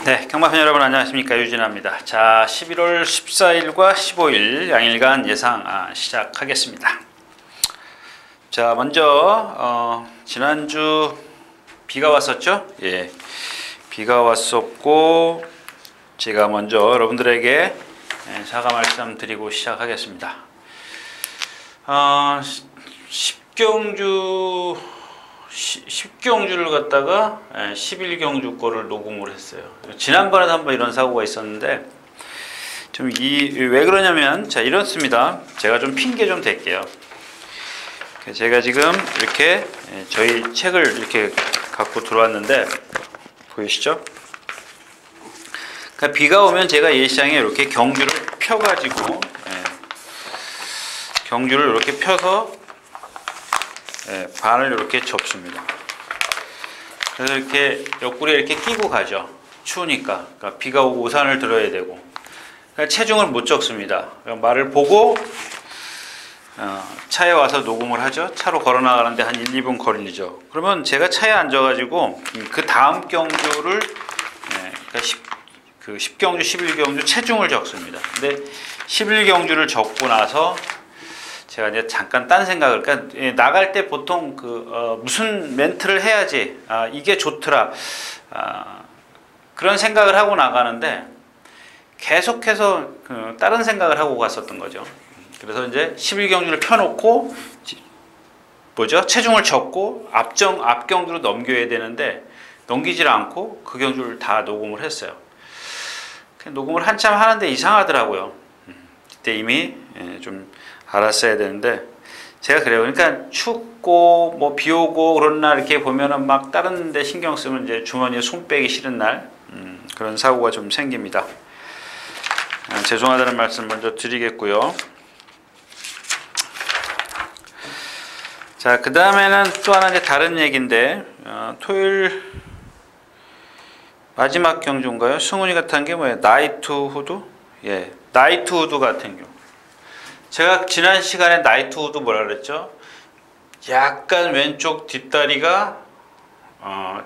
네, 경마팬 여러분 안녕하십니까, 유진아입니다. 자, 11월 14일과 15일 양일간 예상 시작하겠습니다. 자, 먼저 지난주 비가 왔었죠? 예, 비가 왔었고 제가 먼저 여러분들에게 사과 말씀 드리고 시작하겠습니다. 10경주를 갖다가 11경주 거를 녹음을 했어요. 지난번에도 한번 이런 사고가 있었는데 왜 그러냐면, 자, 이렇습니다. 제가 좀 핑계 좀 댈게요. 제가 지금 이렇게 저희 책을 이렇게 갖고 들어왔는데 보이시죠? 그러니까 비가 오면 제가 예시장에 이렇게 경주를 펴가지고 경주를 이렇게 펴서 반을 이렇게 접습니다. 그래서 이렇게 옆구리에 이렇게 끼고 가죠. 추우니까. 그러니까 비가 오고 우산을 들어야 되고. 그러니까 체중을 못 적습니다. 말을 보고 차에 와서 녹음을 하죠. 차로 걸어 나가는데 한 1, 2분 걸리죠. 그러면 제가 차에 앉아가지고 그 다음 경주를 그러니까 10경주, 11경주 체중을 적습니다. 근데 11경주를 적고 나서 제가 이제 잠깐 딴 생각을, 그러니까 나갈 때 보통 무슨 멘트를 해야지 이게 좋더라 그런 생각을 하고 나가는데 계속해서 다른 생각을 하고 갔었던 거죠. 그래서 이제 11경주를 펴놓고 체중을 적고 앞 경주로 넘겨야 되는데 넘기질 않고 그 경주를 다 녹음을 했어요. 녹음을 한참 하는데 이상하더라고요. 그때 이미 좀 알았어야 되는데 제가 그래요. 그러니까 춥고 뭐 비 오고 그런 날 이렇게 보면은 막 다른 데 신경 쓰면 이제 주머니에 손 빼기 싫은 날 그런 사고가 좀 생깁니다. 죄송하다는 말씀 먼저 드리겠고요. 자, 그 다음에는 또 하나 이제 다른 얘기인데 토요일 마지막 경주인가요? 승훈이가 탄 게 뭐예요? 나이트 후드? 예, 나이트 후드 같은 경우. 제가 지난 시간에 나이트 후드 뭐라 그랬죠? 약간 왼쪽 뒷다리가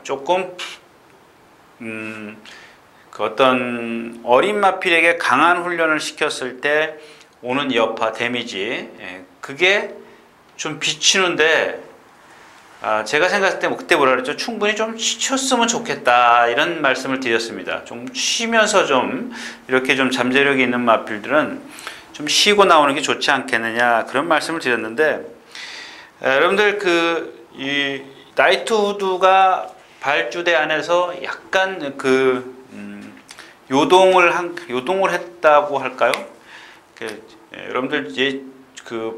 조금 그 어떤 어린 마필에게 강한 훈련을 시켰을 때 오는 여파 데미지, 그게 좀 비치는데 제가 생각했을 때 그때 뭐라 그랬죠? 충분히 좀 쉬었으면 좋겠다 이런 말씀을 드렸습니다. 좀 쉬면서 좀 이렇게 좀 잠재력이 있는 마필들은 좀 쉬고 나오는 게 좋지 않겠느냐 그런 말씀을 드렸는데, 여러분들 이 나이트 후드가 발주대 안에서 약간 요동을 했다고 할까요? 여러분들 이제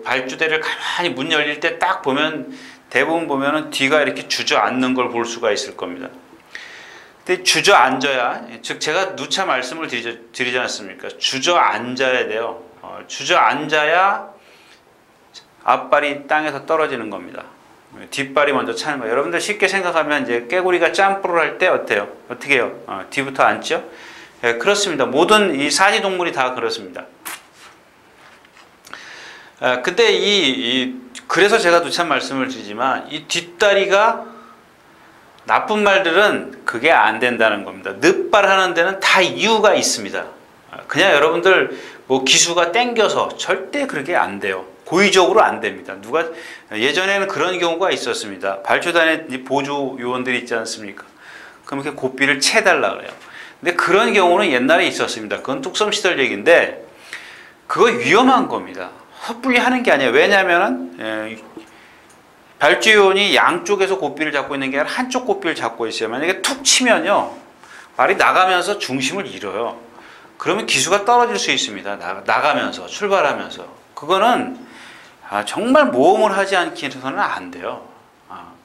발주대를 가만히 문 열릴 때 딱 보면 대부분 보면은 뒤가 이렇게 주저앉는 걸 볼 수가 있을 겁니다. 근데 주저앉아야, 즉 제가 누차 말씀을 드리지 않습니까? 주저앉아야 돼요. 주저앉아야 앞발이 땅에서 떨어지는 겁니다. 뒷발이 먼저 차는 거예요. 여러분들 쉽게 생각하면 이제 깨구리가 점프를 할 때 어때요? 어떻게 해요? 뒤부터 앉죠? 예, 그렇습니다. 모든 이 사지동물이 다 그렇습니다. 근데 그래서 제가 누차 말씀을 드리지만 이 뒷다리가 나쁜 말들은 그게 안 된다는 겁니다. 늑발 하는 데는 다 이유가 있습니다. 그냥 여러분들 뭐 기수가 땡겨서 절대 그렇게 안 돼요. 고의적으로 안 됩니다. 예전에는 그런 경우가 있었습니다. 발주단에 보조 요원들이 있지 않습니까? 그럼 이렇게 고삐를 채달라 그래요. 근데 그런 경우는 옛날에 있었습니다. 그건 뚝섬 시절 얘기인데 그거 위험한 겁니다. 섣불리 하는 게 아니에요. 왜냐하면은 발주 요원이 양쪽에서 고삐를 잡고 있는 게 아니라 한쪽 고삐를 잡고 있어요. 만약에 툭 치면요, 말이 나가면서 중심을 잃어요. 그러면 기수가 떨어질 수 있습니다. 나가면서, 출발하면서. 그거는 정말 모험을 하지 않기 위해서는 안 돼요.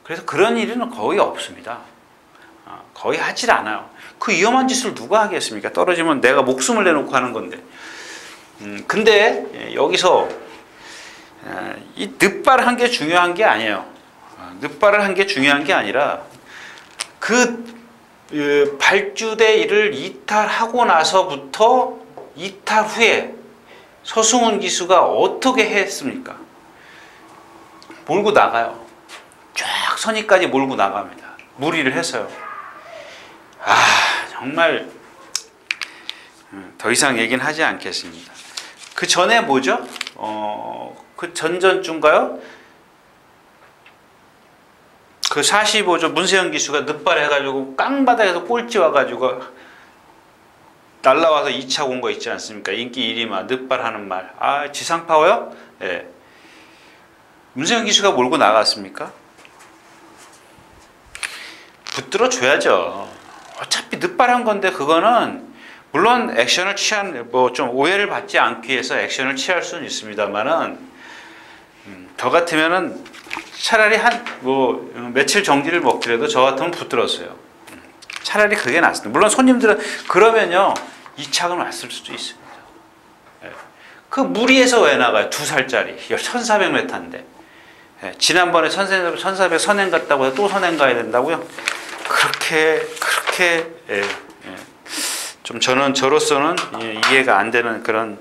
그래서 그런 일은 거의 없습니다. 거의 하질 않아요. 그 위험한 짓을 누가 하겠습니까? 떨어지면 내가 목숨을 내놓고 하는 건데. 근데 여기서 이 늑발을 한 게 중요한 게 아니에요. 늑발을 한 게 중요한 게 아니라 발주대 일을 이탈하고 나서부터 이탈 후에 서승훈 기수가 어떻게 했습니까? 몰고 나가요. 쫙 선의까지 몰고 나갑니다. 무리를 해서요. 정말 더 이상 얘기는 하지 않겠습니다. 그 전에 뭐죠? 그 전전주인가요? 그 45조 문세영 기수가 늑발해가지고 깡바닥에서 꼴찌 와가지고 날라와서 2차 온 거 있지 않습니까? 인기 1위만 늑발하는 말. 아, 지상파워요? 예. 문세영 기수가 몰고 나갔습니까? 붙들어 줘야죠. 어차피 늑발한 건데 그거는 물론 액션을 취한 뭐 좀 오해를 받지 않기 위해서 액션을 취할 수는 있습니다만은 저 같으면은 차라리 한 뭐 며칠 정지를 먹더라도 저 같으면 붙들었어요. 차라리 그게 낫습니다. 물론 손님들은 그러면요 2착은 왔을 수도 있습니다. 그 무리해서 왜 나가요? 2살짜리 1400m인데 지난번에 1400 선행 갔다고 해서 또 선행 가야 된다고요? 그렇게 좀 저는 저로서는 이해가 안 되는 그런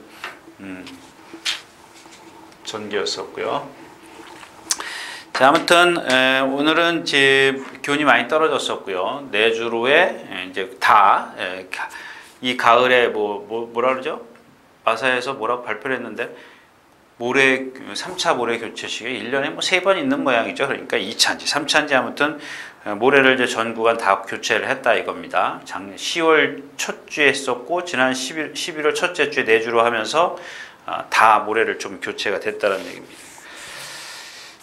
전기였었고요. 자, 아무튼 오늘은 이제 기온이 많이 떨어졌었고요. 내주로에 이제 다 이 가을에 뭐라 그러죠? 마사에서 뭐라고 발표를 했는데 모래 3차 모래 교체식이 1년에 뭐 3번 있는 모양이죠. 그러니까 2차인지 3차인지 아무튼 모래를 이제 전 구간 다 교체를 했다 이겁니다. 작년 10월 첫 주에 했었고 지난 11월 첫째 주에 내주로 하면서 다 모래를 좀 교체가 됐다는 얘기입니다.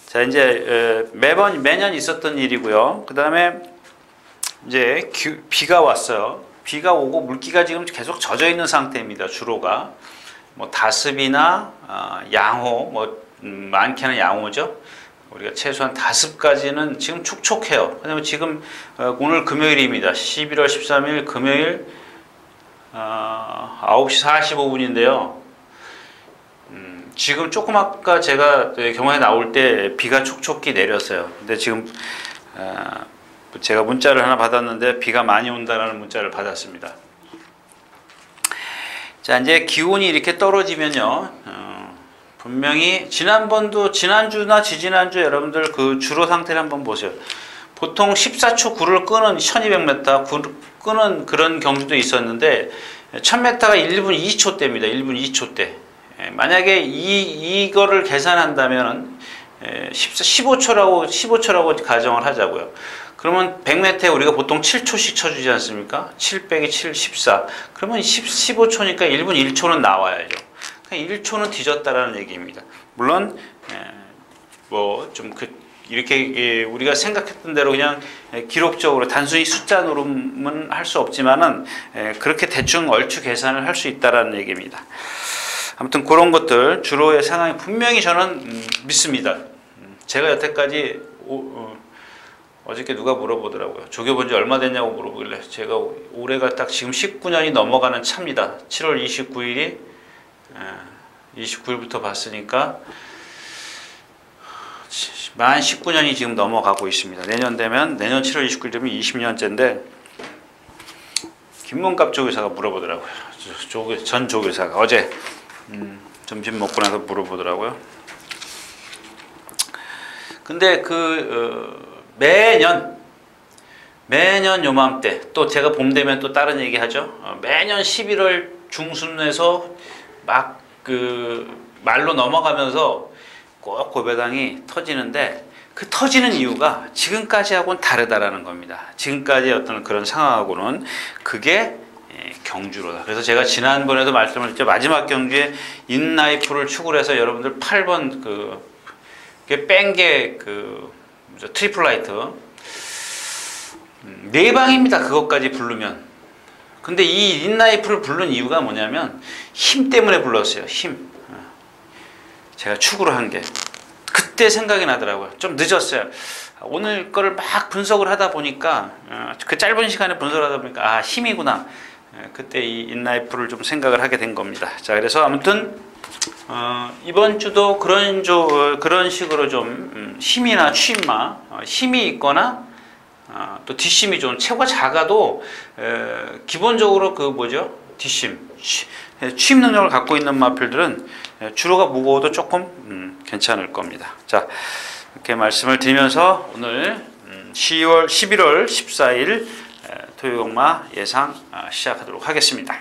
자, 이제 매년 있었던 일이고요. 그 다음에 이제 비가 왔어요. 비가 오고 물기가 지금 계속 젖어 있는 상태입니다. 주로가 뭐 다습이나 양호, 뭐 많게는 양호죠. 우리가 최소한 다습까지는 지금 촉촉해요. 왜냐면 지금 오늘 금요일입니다. 11월 13일 금요일 9시 45분인데요. 지금 조금 아까 제가 경화에 나올 때 비가 촉촉히 내렸어요. 근데 지금 제가 문자를 하나 받았는데 비가 많이 온다라는 문자를 받았습니다. 자, 이제 기온이 이렇게 떨어지면요. 분명히 지난주나 지지난주 여러분들 그 주로 상태를 한번 보세요. 보통 14초 굴을 끄는 1200m 끄는 그런 경주도 있었는데 1000m가 1분 2초대입니다. 1분 2초대. 만약에 이거를 계산한다면 15초라고 가정을 하자고요. 그러면 100m에 우리가 보통 7초씩 쳐주지 않습니까? 7 빼기 7, 14. 그러면 15초니까 1분 1초는 나와야죠. 1초는 뒤졌다라는 얘기입니다. 물론 뭐 좀 이렇게 우리가 생각했던 대로 그냥 기록적으로 단순히 숫자 노름은 할 수 없지만은 그렇게 대충 얼추 계산을 할 수 있다라는 얘기입니다. 아무튼 그런 것들 주로의 상황이 분명히 저는 믿습니다. 제가 여태까지 어저께 누가 물어보더라고요. 조교 본 지 얼마 됐냐고 물어보길래 제가 올해가 딱 지금 19년이 넘어가는 차입니다. 7월 29일이 29일부터 봤으니까 만 19년이 지금 넘어가고 있습니다. 내년 7월 29일 되면 20년째인데 김문갑 조교사가 물어보더라고요. 전 조교사가 어제 점심 먹고 나서 물어보더라고요. 근데 매년 요맘때 또 제가 봄 되면 또 다른 얘기 하죠. 매년 11월 중순에서 막 말로 넘어가면서 꼭 고배당이 터지는데 그 터지는 이유가 지금까지하고는 다르다라는 겁니다. 지금까지 어떤 그런 상황하고는 그게 경주로다. 그래서 제가 지난번에도 말씀을 드렸죠. 마지막 경주에 인라이프를 축을 해서 여러분들 8번 뺀게 트리플 라이트 4방입니다. 그것까지 부르면. 근데 이 인라이프를 부른 이유가 뭐냐면 힘 때문에 불렀어요. 힘. 제가 축으로 한 게. 그때 생각이 나더라고요. 좀 늦었어요. 오늘 거를 막 분석을 하다 보니까 그 짧은 시간에 분석을 하다 보니까 힘이구나. 그때 이 인라이프를 좀 생각을 하게 된 겁니다. 자, 그래서 아무튼 이번 주도 그런 식으로 좀 힘이나 취임마 힘이 있거나 또 뒷심이 좀 체구가 작아도 기본적으로 뒷심 취임 능력을 갖고 있는 마필들은 주로가 무거워도 조금 괜찮을 겁니다. 자, 이렇게 말씀을 드리면서 오늘 11월 14일 토요용마 예상 시작하도록 하겠습니다.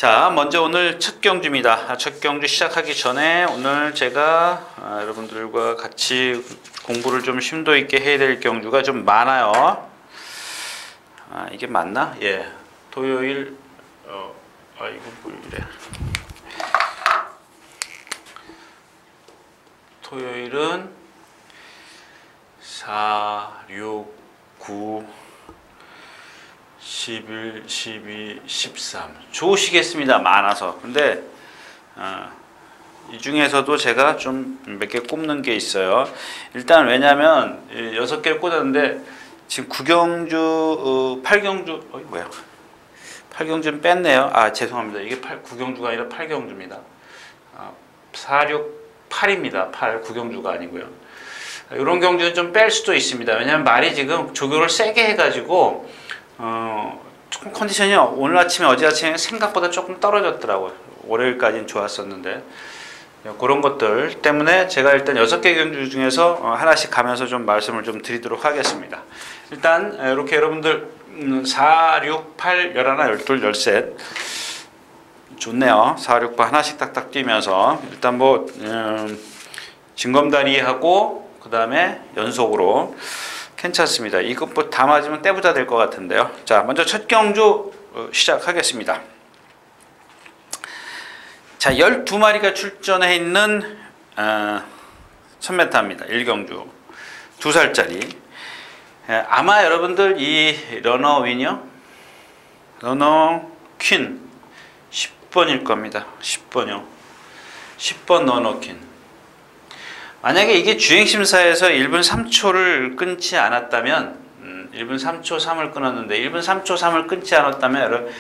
자, 먼저 오늘 첫 경주입니다. 첫 경주 시작하기 전에 오늘 제가 여러분들과 같이 공부를 좀 심도 있게 해야 될 경주가 좀 많아요. 이게 맞나? 예. 토요일, 이거 뭐 이래. 토요일은 4, 6, 9, 11, 12, 13 좋으시겠습니다. 많아서. 근데 이 중에서도 제가 좀 몇 개 꼽는 게 있어요. 일단 왜냐면 6개를 꽂았는데 지금 9경주, 8경주 뭐야 8경주는 뺐네요. 죄송합니다. 이게 9경주가 아니라 8경주입니다. 4, 6, 8입니다. 8, 9경주가 아니고요. 이런 경주는 좀 뺄 수도 있습니다. 왜냐면 말이 지금 조교를 세게 해가지고 조금 컨디션이 오늘 아침에 어제 아침에 생각보다 조금 떨어졌더라고요. 월요일까지는 좋았었는데 그런 것들 때문에 제가 일단 6개 경주 중에서 하나씩 가면서 좀 말씀을 좀 드리도록 하겠습니다. 일단 이렇게 여러분들 4, 6, 8, 11, 12, 13 좋네요. 4, 6, 8 하나씩 딱딱 뛰면서 일단 뭐 징검다리하고 그 다음에 연속으로 괜찮습니다. 이거 뭐 다 맞으면 떼부자 될 것 같은데요. 자, 먼저 첫 경주 시작하겠습니다. 자, 12마리가 출전해 있는 1000m입니다. 1경주 2살짜리. 아마 여러분들 이 러너윈이요, 러너 퀸 10번일 겁니다. 10번이요. 10번 러너 퀸. 만약에 이게 주행심사에서 1분 3초를 끊지 않았다면 1분 3초 3을 끊었는데 1분 3초 3을 끊지 않았다면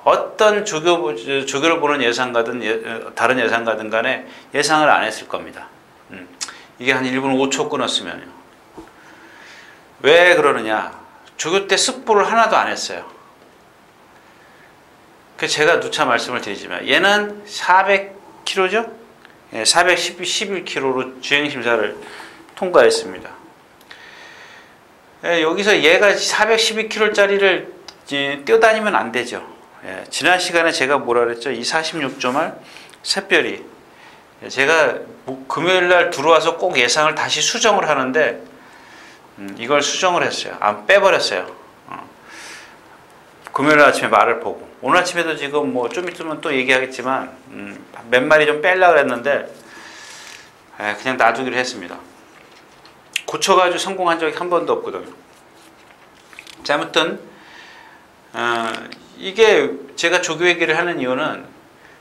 어떤 조교를 보는 예상가든 다른 예상가든 간에 예상을 안 했을 겁니다. 이게 한 1분 5초 끊었으면요. 왜 그러느냐? 조교 때 습보를 하나도 안 했어요. 그래서 제가 누차 말씀을 드리지만 얘는 400km죠? 411km로 주행심사를 통과했습니다. 여기서 얘가 412km짜리를 뛰어다니면 안 되죠. 지난 시간에 제가 뭐라 그랬죠? 이 46점을 샛별이 제가 금요일날 들어와서 꼭 예상을 다시 수정을 하는데 이걸 수정을 했어요. 안 빼버렸어요. 금요일 아침에 말을 보고 오늘 아침에도 지금 뭐 좀 있으면 또 얘기하겠지만 몇 마리 좀 빼려고 그랬는데 그냥 놔두기로 했습니다. 고쳐가지고 성공한 적이 한 번도 없거든요. 자, 아무튼 이게 제가 조교 얘기를 하는 이유는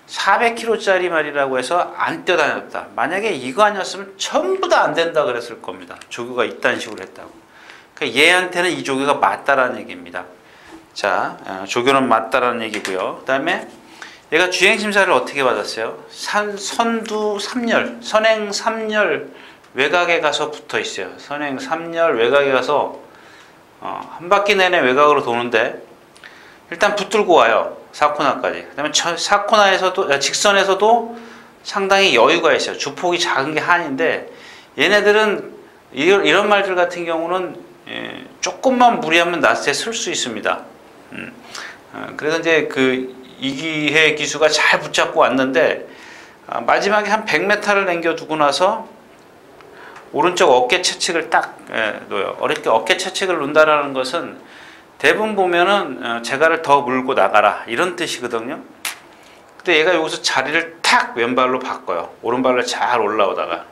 400km짜리 말이라고 해서 안 뛰어다녔다. 만약에 이거 아니었으면 전부 다 안 된다 그랬을 겁니다. 조교가 이딴 식으로 했다고. 그러니까 얘한테는 이 조교가 맞다라는 얘기입니다. 자, 조교는 맞다라는 얘기고요. 그 다음에 얘가 주행심사를 어떻게 받았어요? 선두 3열, 선행 3열 외곽에 가서 붙어 있어요. 선행 3열 외곽에 가서 한 바퀴 내내 외곽으로 도는데 일단 붙들고 와요. 4코너까지. 그 다음에 4코너에서도, 직선에서도 상당히 여유가 있어요. 주폭이 작은 게 한인데 얘네들은 이런 말들 같은 경우는 조금만 무리하면 나스에 쓸 수 있습니다. 그래서 이제 그 이기혜 기수가 잘 붙잡고 왔는데 마지막에 한 100m를 남겨두고 나서 오른쪽 어깨 채찍을 딱 놓아요. 어렵게 어깨 채찍을 놓는다라는 것은 대부분 보면은 재갈을 더 물고 나가라 이런 뜻이거든요. 근데 얘가 여기서 자리를 탁 왼발로 바꿔요. 오른발로 잘 올라오다가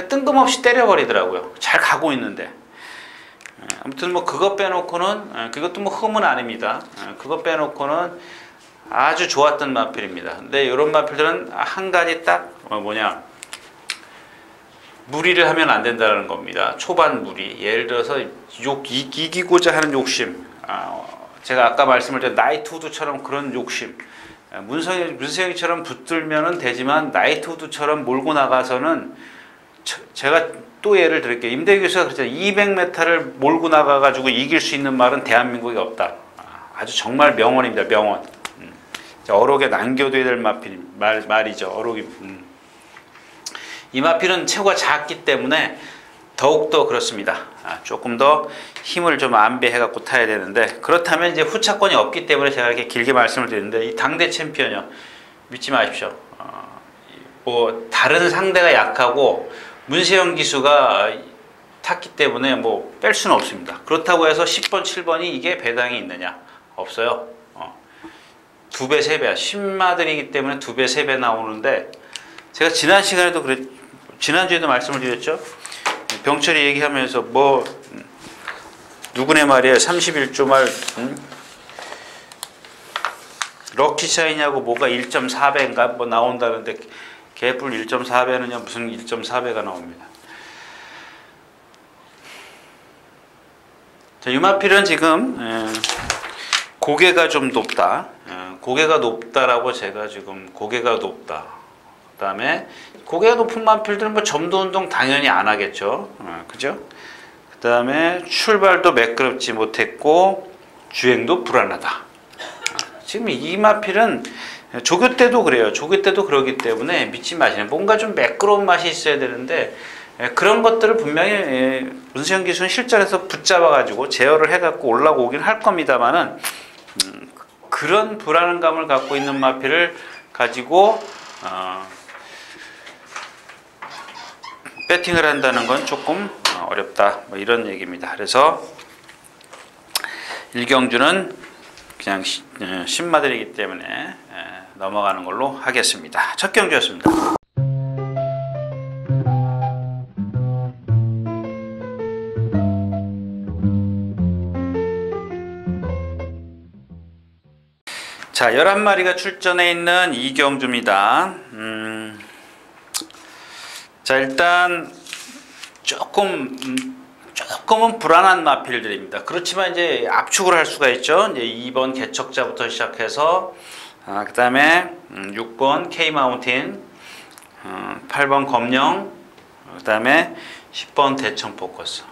뜬금없이 때려버리더라고요. 잘 가고 있는데. 아무튼 뭐 그거 빼놓고는 그것도 뭐 흠은 아닙니다. 그거 빼놓고는 아주 좋았던 마필입니다. 근데 이런 마필들은 한 가지 딱 뭐냐, 무리를 하면 안 된다는 겁니다. 초반 무리. 예를 들어서 이기고자 하는 욕심. 제가 아까 말씀을 드린 나이트우드처럼 그런 욕심. 문세영이처럼 붙들면은 되지만 나이트우드처럼 몰고 나가서는 제가 또 예를 들을게요. 임대규 교수가 그랬잖아요. 200m를 몰고 나가가지고 이길 수 있는 말은 대한민국에 없다. 아주 정말 명언입니다. 명언. 어록에 남겨둬야 될 말이죠. 어록이. 이 마필은 체구가 작기 때문에 더욱더 그렇습니다. 조금 더 힘을 좀 안배해 갖고 타야 되는데, 그렇다면 이제 후차권이 없기 때문에 제가 이렇게 길게 말씀을 드리는데, 이 당대 챔피언이요, 믿지 마십시오. 뭐 다른 상대가 약하고 문세영 기수가 탔기 때문에 뭐 뺄 수는 없습니다. 그렇다고 해서 10번, 7번이 이게 배당이 있느냐? 없어요. 2배, 3배, 신마들이기 때문에 2배, 3배 나오는데, 제가 지난 시간에도 지난주에도 말씀을 드렸죠. 병철이 얘기하면서 뭐 누구네 말이에요. 31조 말 럭키 차이냐고 뭐가 1.4배인가 뭐 나온다는데, 개뿔 1.4배느냐 무슨 1.4배가 나옵니다. 자, 유마필은 지금 고개가 좀 높다. 고개가 높다라고 제가 지금 고개가 높다. 그 다음에 고개가 높은 마필들은 뭐 점도 운동 당연히 안 하겠죠. 그죠? 그 다음에 출발도 매끄럽지 못했고 주행도 불안하다. 지금 이 마필은 조교 때도 그래요. 조교 때도 그러기 때문에 믿지 마시는. 뭔가 좀 매끄러운 맛이 있어야 되는데, 그런 것들을 분명히 문세영 기수는 실전에서 붙잡아가지고 제어를 해갖고 올라오긴 할 겁니다만은, 그런 불안감을 갖고 있는 마필을 가지고 배팅을 한다는 건 조금 어렵다, 뭐 이런 얘기입니다. 그래서 일경주는 그냥 신마들이기 때문에 넘어가는 걸로 하겠습니다. 첫 경주였습니다. 자, 11마리가 출전해 있는 이경주입니다. 자, 일단 조금은 불안한 마필들입니다. 그렇지만 이제 압축을 할 수가 있죠. 이제 2번 개척자부터 시작해서 그 다음에 6번 K마운틴, 8번 검령, 그 다음에 10번 대청 포커스.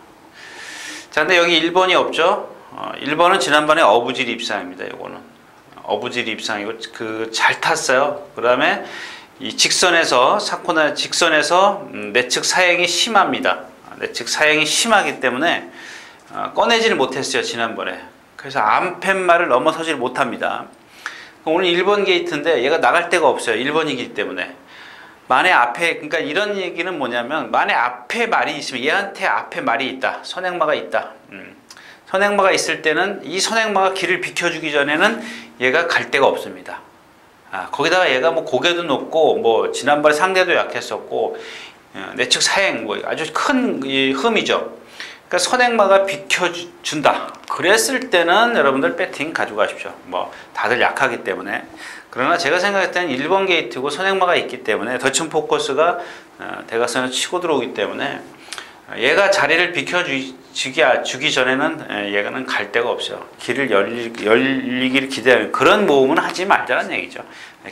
자, 근데 여기 1번이 없죠. 1번은 지난번에 어부질 입상입니다. 이거는 어부질 입상이고 잘 탔어요. 그 다음에 이 직선에서 사코나 직선에서 내측 사행이 심합니다. 내측 사행이 심하기 때문에 꺼내지를 못했어요, 지난번에. 그래서 암팻말을 넘어서지를 못합니다. 오늘 1번 게이트인데 얘가 나갈 데가 없어요. 1번이기 때문에. 만에 앞에, 그러니까 이런 얘기는 뭐냐면, 만에 앞에 말이 있으면, 얘한테 앞에 말이 있다. 선행마가 있다. 선행마가 있을 때는 이 선행마가 길을 비켜주기 전에는 얘가 갈 데가 없습니다. 거기다가 얘가 뭐 고개도 높고, 뭐 지난번에 상대도 약했었고, 내측 사행, 뭐 아주 큰 흠이죠. 그러니까 선행마가 비켜준다. 그랬을 때는 여러분들 배팅 가져가십시오. 뭐 다들 약하기 때문에. 그러나 제가 생각할 때는 1번 게이트고 선행마가 있기 때문에 더친 포커스가 대각선에 치고 들어오기 때문에 얘가 자리를 비켜주기 전에는 얘가는 갈 데가 없어요. 길을 열리기를 기대하는 그런 모험은 하지 말자는 얘기죠.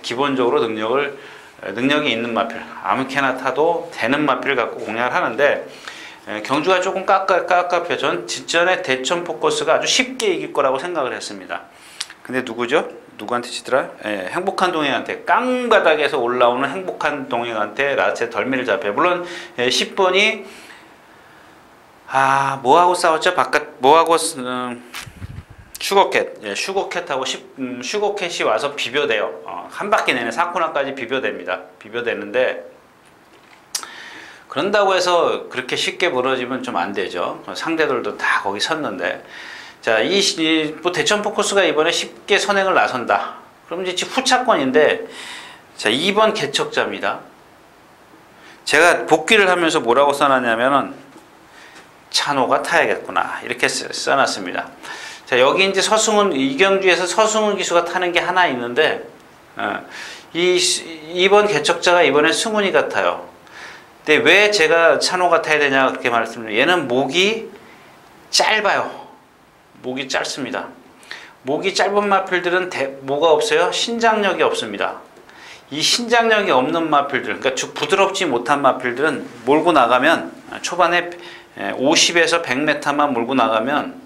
기본적으로 능력이 있는 마필, 아무렇게나 타도 되는 마필을 갖고 공략을 하는데, 경주가 조금 깝깝해요. 전 직전에 대천 포커스가 아주 쉽게 이길 거라고 생각을 했습니다. 근데 누구죠? 누구한테 치더라? 행복한 동행한테, 깡바닥에서 올라오는 행복한 동행한테 라스트에 덜미를 잡혀요. 물론 10번이 뭐하고 싸웠죠? 뭐하고 슈거캣, 슈거캣하고 슈거캣이 와서 비벼대요. 한 바퀴 내내 4코너까지 비벼대는데, 그런다고 해서 그렇게 쉽게 무너지면 좀 안 되죠. 상대들도 다 거기 섰는데. 자, 뭐 대천 포커스가 이번에 쉽게 선행을 나선다. 그럼 이제 후차권인데, 자, 2번 개척자입니다. 제가 복귀를 하면서 뭐라고 써놨냐면은, 찬호가 타야겠구나. 이렇게 써놨습니다. 자, 여기 이제 이경주에서 서승훈 기수가 타는 게 하나 있는데, 이번 개척자가 이번에 승훈이 같아요. 근데 왜 제가 찬호가 타야 되냐 그렇게 말씀드려요. 얘는 목이 짧아요. 목이 짧습니다. 목이 짧은 마필들은 뭐가 없어요? 신장력이 없습니다. 이 신장력이 없는 마필들, 그러니까 부드럽지 못한 마필들은 몰고 나가면 초반에 50에서 100m만 몰고 나가면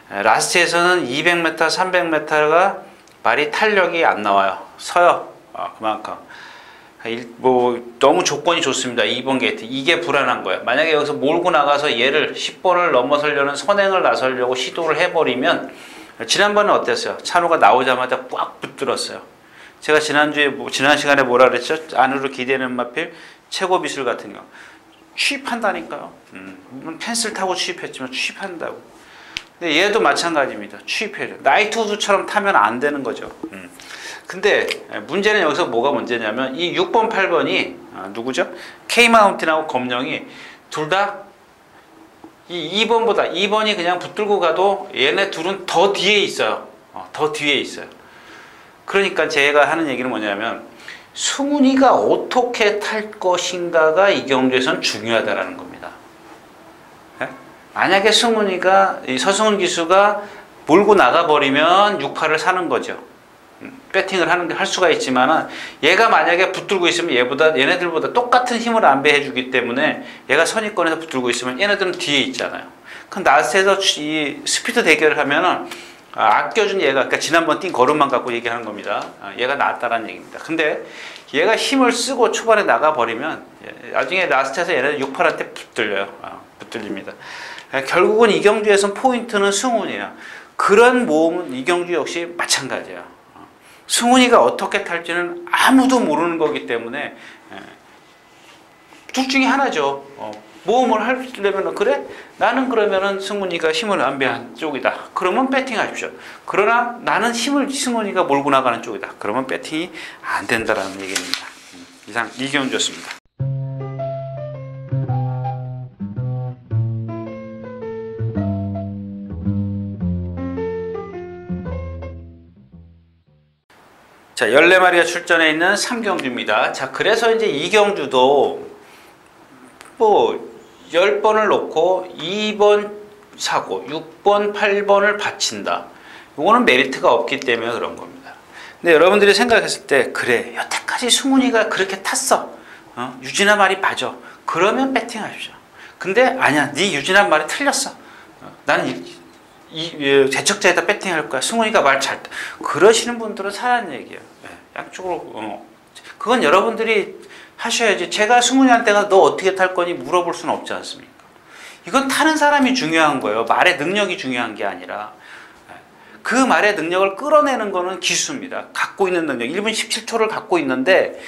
라스트에서는 200m, 300m가 말이 탄력이 안 나와요. 서요. 그만큼. 뭐 너무 조건이 좋습니다. 2번 게이트 이게 불안한 거예요. 만약에 여기서 몰고 나가서 얘를 10번을 넘어서려는 선행을 나서려고 시도를 해버리면 지난번에 어땠어요? 찬호가 나오자마자 꽉 붙들었어요. 제가 지난주에 지난 시간에 뭐라 그랬죠? 안으로 기대는 마필 최고 비술 같은 경우 취입한다니까요. 펜슬 타고 취입했지만 취입한다고. 근데 얘도 마찬가지입니다. 취입해요. 나이트 우드처럼 타면 안 되는 거죠. 근데 문제는 여기서 뭐가 문제냐면 이 6번, 8번이 누구죠? K마운틴하고 검령이 둘 다 이 2번보다 2번이 그냥 붙들고 가도 얘네 둘은 더 뒤에 있어요. 더 뒤에 있어요. 그러니까 제가 하는 얘기는 뭐냐면 승훈이가 어떻게 탈 것인가가 이 경주에서는 중요하다라는 겁니다. 네? 만약에 승훈이가 이 서승훈 기수가 몰고 나가버리면 6파를 사는 거죠. 배팅을 할 수가 있지만은 얘가 만약에 붙들고 있으면 얘네들보다 똑같은 힘을 안배해 주기 때문에 얘가 선입권에서 붙들고 있으면 얘네들은 뒤에 있잖아요. 그럼 나스에서 이 스피드 대결을 하면은 아껴준 얘가, 그러니까 지난번 뛴 걸음만 갖고 얘기하는 겁니다. 얘가 낫다라는 얘기입니다. 근데 얘가 힘을 쓰고 초반에 나가버리면 나중에 라스트에서 얘네들 6팔한테 붙들립니다. 결국은 이 경주에선 포인트는 승훈이에요. 그런 모험은 이 경주 역시 마찬가지야. 승훈이가 어떻게 탈지는 아무도 모르는 거기 때문에 둘 중에 하나죠. 모험을 하려면 그래? 나는 그러면은 승훈이가 힘을 안배한 쪽이다. 그러면 배팅하십시오. 그러나 나는 힘을 승훈이가 몰고 나가는 쪽이다. 그러면 배팅이 안 된다라는 얘기입니다. 이상 이경주였습니다. 자, 14마리가 출전해 있는 3경주입니다. 자, 그래서 이제 이 경주도 뭐 10번을 놓고 2번 사고 6번, 8번을 바친다. 이거는 메리트가 없기 때문에 그런 겁니다. 근데 여러분들이 생각했을 때 그래, 여태까지 승훈이가 그렇게 탔어. 유진아 말이 맞아. 그러면 배팅하십시오. 근데 아니야, 네 유진아 말이 틀렸어. 나는 제척자에다 배팅할 거야. 승훈이가 말 잘 그러시는 분들은 사라는 얘기예요. 양쪽으로 그건 여러분들이 하셔야지. 제가 승훈이한테 가서 너 어떻게 탈 거니 물어볼 수는 없지 않습니까? 이건 타는 사람이 중요한 거예요. 말의 능력이 중요한 게 아니라 그 말의 능력을 끌어내는 거는 기수입니다. 갖고 있는 능력 1분 17초를 갖고 있는데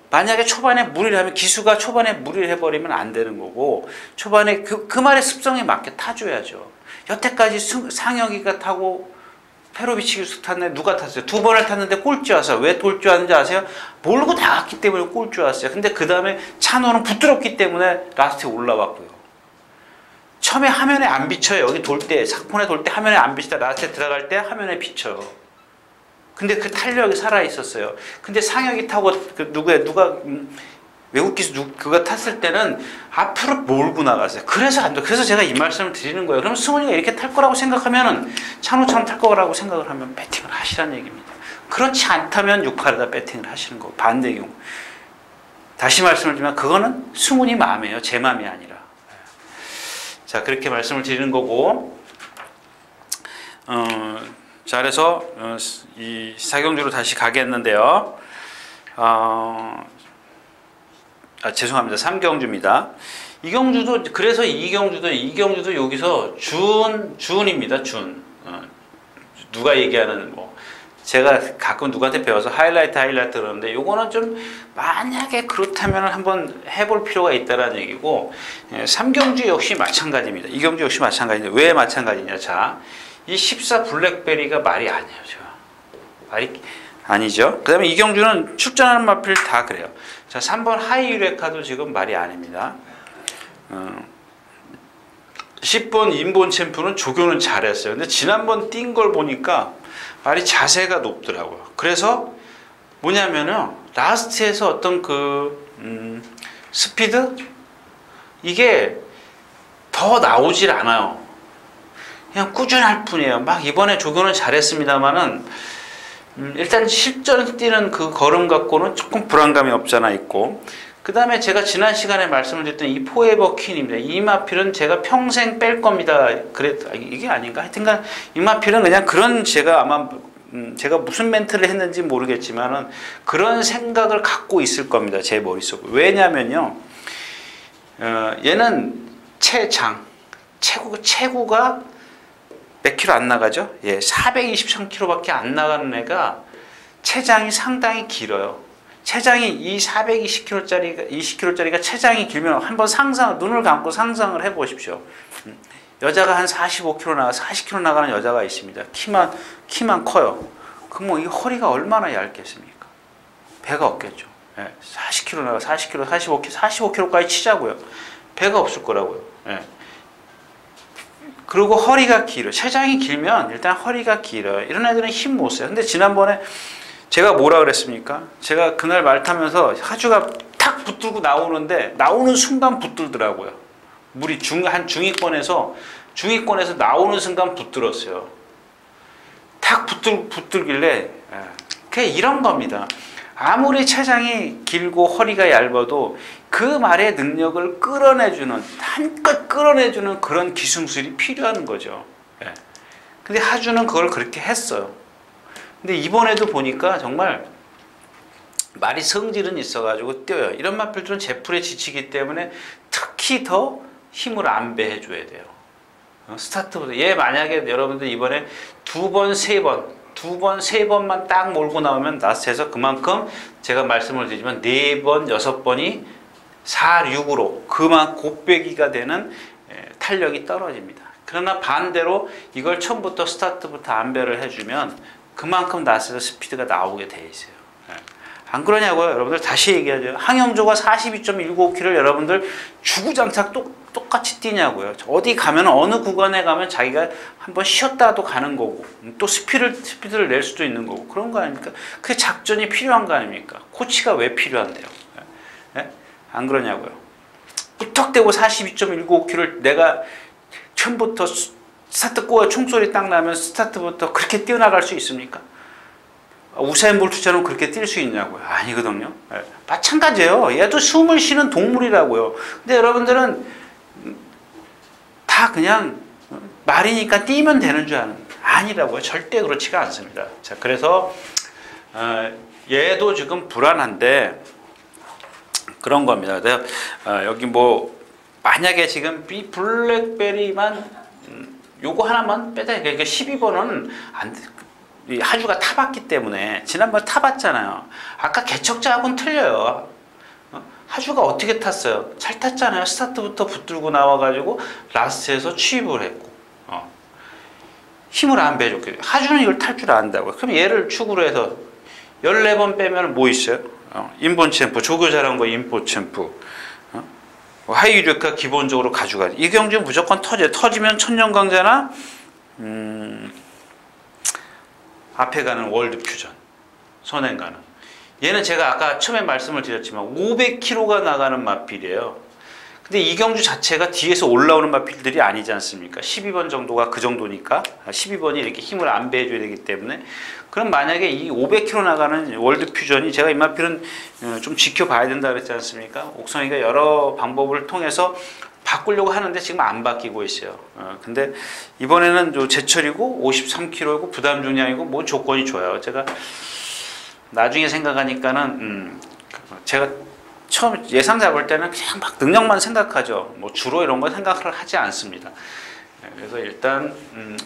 만약에 초반에 무리를 하면 기수가 초반에 무리를 해버리면 안 되는 거고 초반에 그 말의 습성에 맞게 타줘야죠. 여태까지 상혁이가 타고 페로비치 기수 탔는데 누가 탔어요? 2번을 탔는데 꼴찌 왔어요. 왜 꼴찌 왔는지 아세요? 몰고 나갔기 때문에 꼴찌 왔어요. 근데 그 다음에 찬호는 붙들었기 때문에 라스트에 올라왔고요. 처음에 화면에 안 비쳐요. 여기 돌 때, 사폰에 돌 때 화면에 안 비치다 라스트에 들어갈 때 화면에 비쳐요. 근데 그 탄력이 살아있었어요. 근데 상혁이 타고 누가 외국 기수 그거 탔을 때는 앞으로 몰고 나갔어요. 그래서 안 돼. 그래서 제가 이 말씀을 드리는 거예요. 그럼 승훈이가 이렇게 탈 거라고 생각하면은 찬호처럼 탈 거라고 생각을 하면 배팅을 하시라는 얘기입니다. 그렇지 않다면 6팔에다 배팅을 하시는 거. 반대의 경우. 다시 말씀을 드리면 그거는 승훈이 마음이에요. 제 마음이 아니라. 자, 그렇게 말씀을 드리는 거고. 자, 그래서 이 사경주로 다시 가겠는데요. 죄송합니다. 3경주입니다. 이경주도 그래서 이경주도 여기서 준입니다. 준. 누가 얘기하는 뭐 제가 가끔 누구한테 배워서 하이라이트 그러는데 요거는 좀 만약에 그렇다면 한번 해볼 필요가 있다라는 얘기고 3경주 역시 마찬가지입니다. 이경주 역시 마찬가지인데 왜 마찬가지냐? 자, 이 14 블랙베리가 말이 아니에요. 말이 아니죠. 그 다음에 이경주는 출전하는 마필 다 그래요. 자, 3번 하이유레카도 지금 말이 아닙니다. 10번 인본 챔프는 조교는 잘했어요. 근데 지난번 뛴 걸 보니까 말이 자세가 높더라고요. 그래서 뭐냐면은 라스트에서 어떤 스피드? 이게 더 나오질 않아요. 그냥 꾸준할 뿐이에요. 막 이번에 조교는 잘했습니다만은 일단 실전 뛰는 그 걸음 갖고는 조금 불안감이 없잖아 있고 그 다음에 제가 지난 시간에 말씀을 드렸던 이 포에버 퀸입니다. 이 마필은 제가 평생 뺄 겁니다. 이게 아닌가? 하여튼간 이 마필은 그냥 그런 제가 아마 제가 무슨 멘트를 했는지 모르겠지만은 그런 생각을 갖고 있을 겁니다. 제 머릿속에. 왜냐면요. 얘는 체구가 몇 킬로 안 나가죠? 예, 423킬로밖에 안 나가는 애가 체장이 상당히 길어요. 체장이 이 20kg짜리가 체장이 길면 한번 눈을 감고 상상을 해 보십시오. 여자가 한 45kg 40kg 나가는 여자가 있습니다. 키만 커요. 그럼 이 허리가 얼마나 얇겠습니까? 배가 없겠죠. 예, 40kg 나가 40kg, 45kg까지 치자고요. 배가 없을 거라고요. 예. 그리고 허리가 길어요. 체장이 길면 일단 허리가 길어요. 이런 애들은 힘 못 써요. 근데 지난번에 제가 뭐라 그랬습니까? 제가 그날 말 타면서 하주가 탁 붙들고 나오는데 나오는 순간 붙들더라고요. 물이 중위권에서 나오는 순간 붙들었어요. 탁 붙들길래 그게 이런 겁니다. 아무리 체장이 길고 허리가 얇아도 그 말의 능력을 한껏 끌어내주는 그런 기술이 필요한 거죠. 근데 하주는 그걸 그렇게 했어요. 근데 이번에도 보니까 정말 말이 성질은 있어가지고 뛰어요. 이런 마필들은 제풀에 지치기 때문에 특히 더 힘을 안배해 줘야 돼요. 스타트부터. 얘 만약에 여러분들 이번에 두 번, 세 번만 딱 몰고 나오면 나스에서 그만큼 제가 말씀을 드리지만 4번, 6번이 4, 6으로 그만 곱배기가 되는 탄력이 떨어집니다. 그러나 반대로 이걸 처음부터 스타트부터 안배를 해주면 그만큼 나스에서 스피드가 나오게 돼 있어요. 안 그러냐고요? 여러분들 다시 얘기하죠. 황영조가 42.195km를 여러분들 주구장창 똑같이 뛰냐고요. 어디 가면 어느 구간에 가면 자기가 한번 쉬었다도 가는 거고 또 스피드를 낼 수도 있는 거고 그런 거 아닙니까? 그게 작전이 필요한 거 아닙니까? 코치가 왜 필요한데요? 안 그러냐고요. 부탁대고 42.195km를 내가 처음부터 스타트 꼬아 총소리 딱 나면 스타트부터 그렇게 뛰어나갈 수 있습니까? 우사인 볼트처럼 그렇게 뛸 수 있냐고요? 아니거든요. 마찬가지예요. 얘도 숨을 쉬는 동물이라고요. 근데 여러분들은 다 그냥 말이니까 뛰면 되는 줄 아는 아니라고요. 절대 그렇지가 않습니다. 자, 그래서 얘도 지금 불안한데 그런 겁니다. 여기 뭐 만약에 지금 이 블랙베리만 요거 하나만 빼다 그러니까 12번은 안 돼. 이 하주가 타봤기 때문에 지난번 타봤잖아요. 아까 개척자하고는 틀려요. 하주가 어떻게 탔어요? 잘 탔잖아요. 스타트부터 붙들고 나와가지고 라스트에서 취입을 했고 힘을 안 빼줬거든요. 하주는 이걸 탈 줄 안다고요. 그럼 얘를 축으로 해서 14번 빼면 뭐 있어요? 인본 챔프, 조교 잘한 거 인본 챔프, 하이유력화 기본적으로 가져가지. 이 경주 무조건 터지면 천년강자나 앞에 가는 월드 퓨전, 선행 가는. 얘는 제가 아까 처음에 말씀을 드렸지만 500km가 나가는 마필이에요. 근데 이 경주 자체가 뒤에서 올라오는 마필들이 아니지 않습니까? 12번 정도가 그 정도니까 12번이 이렇게 힘을 안배해줘야 되기 때문에 그럼 만약에 이 500km 나가는 월드 퓨전이 제가 이 마필은 좀 지켜봐야 된다 그랬지 않습니까? 옥성이가 여러 방법을 통해서 바꾸려고 하는데 지금 안 바뀌고 있어요. 근데 이번에는 제철이고 53kg이고 부담 중량이고 뭐 조건이 좋아요. 제가 나중에 생각하니까는 제가 처음 예상 잡을 때는 그냥 막 능력만 생각하죠. 뭐 주로 이런 거 생각을 하지 않습니다. 그래서 일단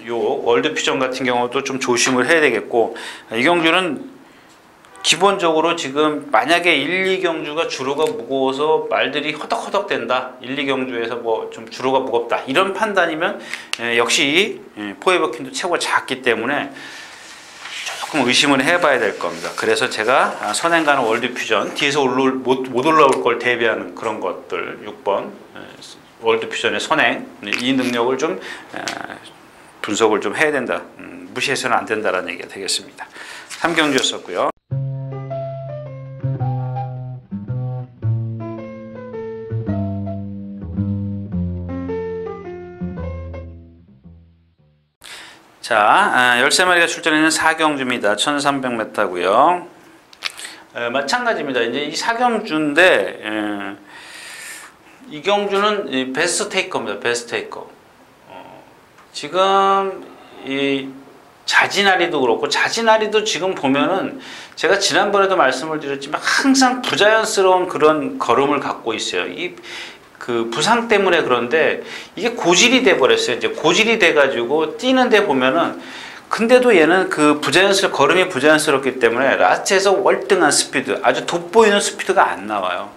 요 월드 퓨전 같은 경우도 좀 조심을 해야 되겠고 이 경주는 기본적으로 지금 만약에 1, 2경주가 주로가 무거워서 말들이 허덕허덕 된다. 1, 2경주에서 뭐 좀 주로가 무겁다. 이런 판단이면 역시 포에버킨도 체구가 작기 때문에 조금 의심을 해봐야 될 겁니다. 그래서 제가 선행 가는 월드 퓨전 뒤에서 못 올라올 걸 대비하는 그런 것들 6번 월드 퓨전의 선행 이 능력을 좀 분석을 좀 해야 된다. 무시해서는 안 된다라는 얘기가 되겠습니다. 3경주였었고요. 자, 13마리가 출전하는 4경주입니다. 1300m고요. 마찬가지입니다. 이제 이 4경주인데 이 경주는 베스트 테이커입니다. 베스트 테이커. 지금 이 자진아리도 그렇고, 자진아리도 지금 보면은 제가 지난번에도 말씀을 드렸지만 항상 부자연스러운 그런 걸음을 갖고 있어요. 이 그 부상 때문에. 그런데 이게 고질이 돼 버렸어요. 이제 고질이 돼 가지고 뛰는데 보면은, 근데도 얘는 그 걸음이 부자연스럽기 때문에 라스트에서 월등한 스피드, 아주 돋보이는 스피드가 안 나와요.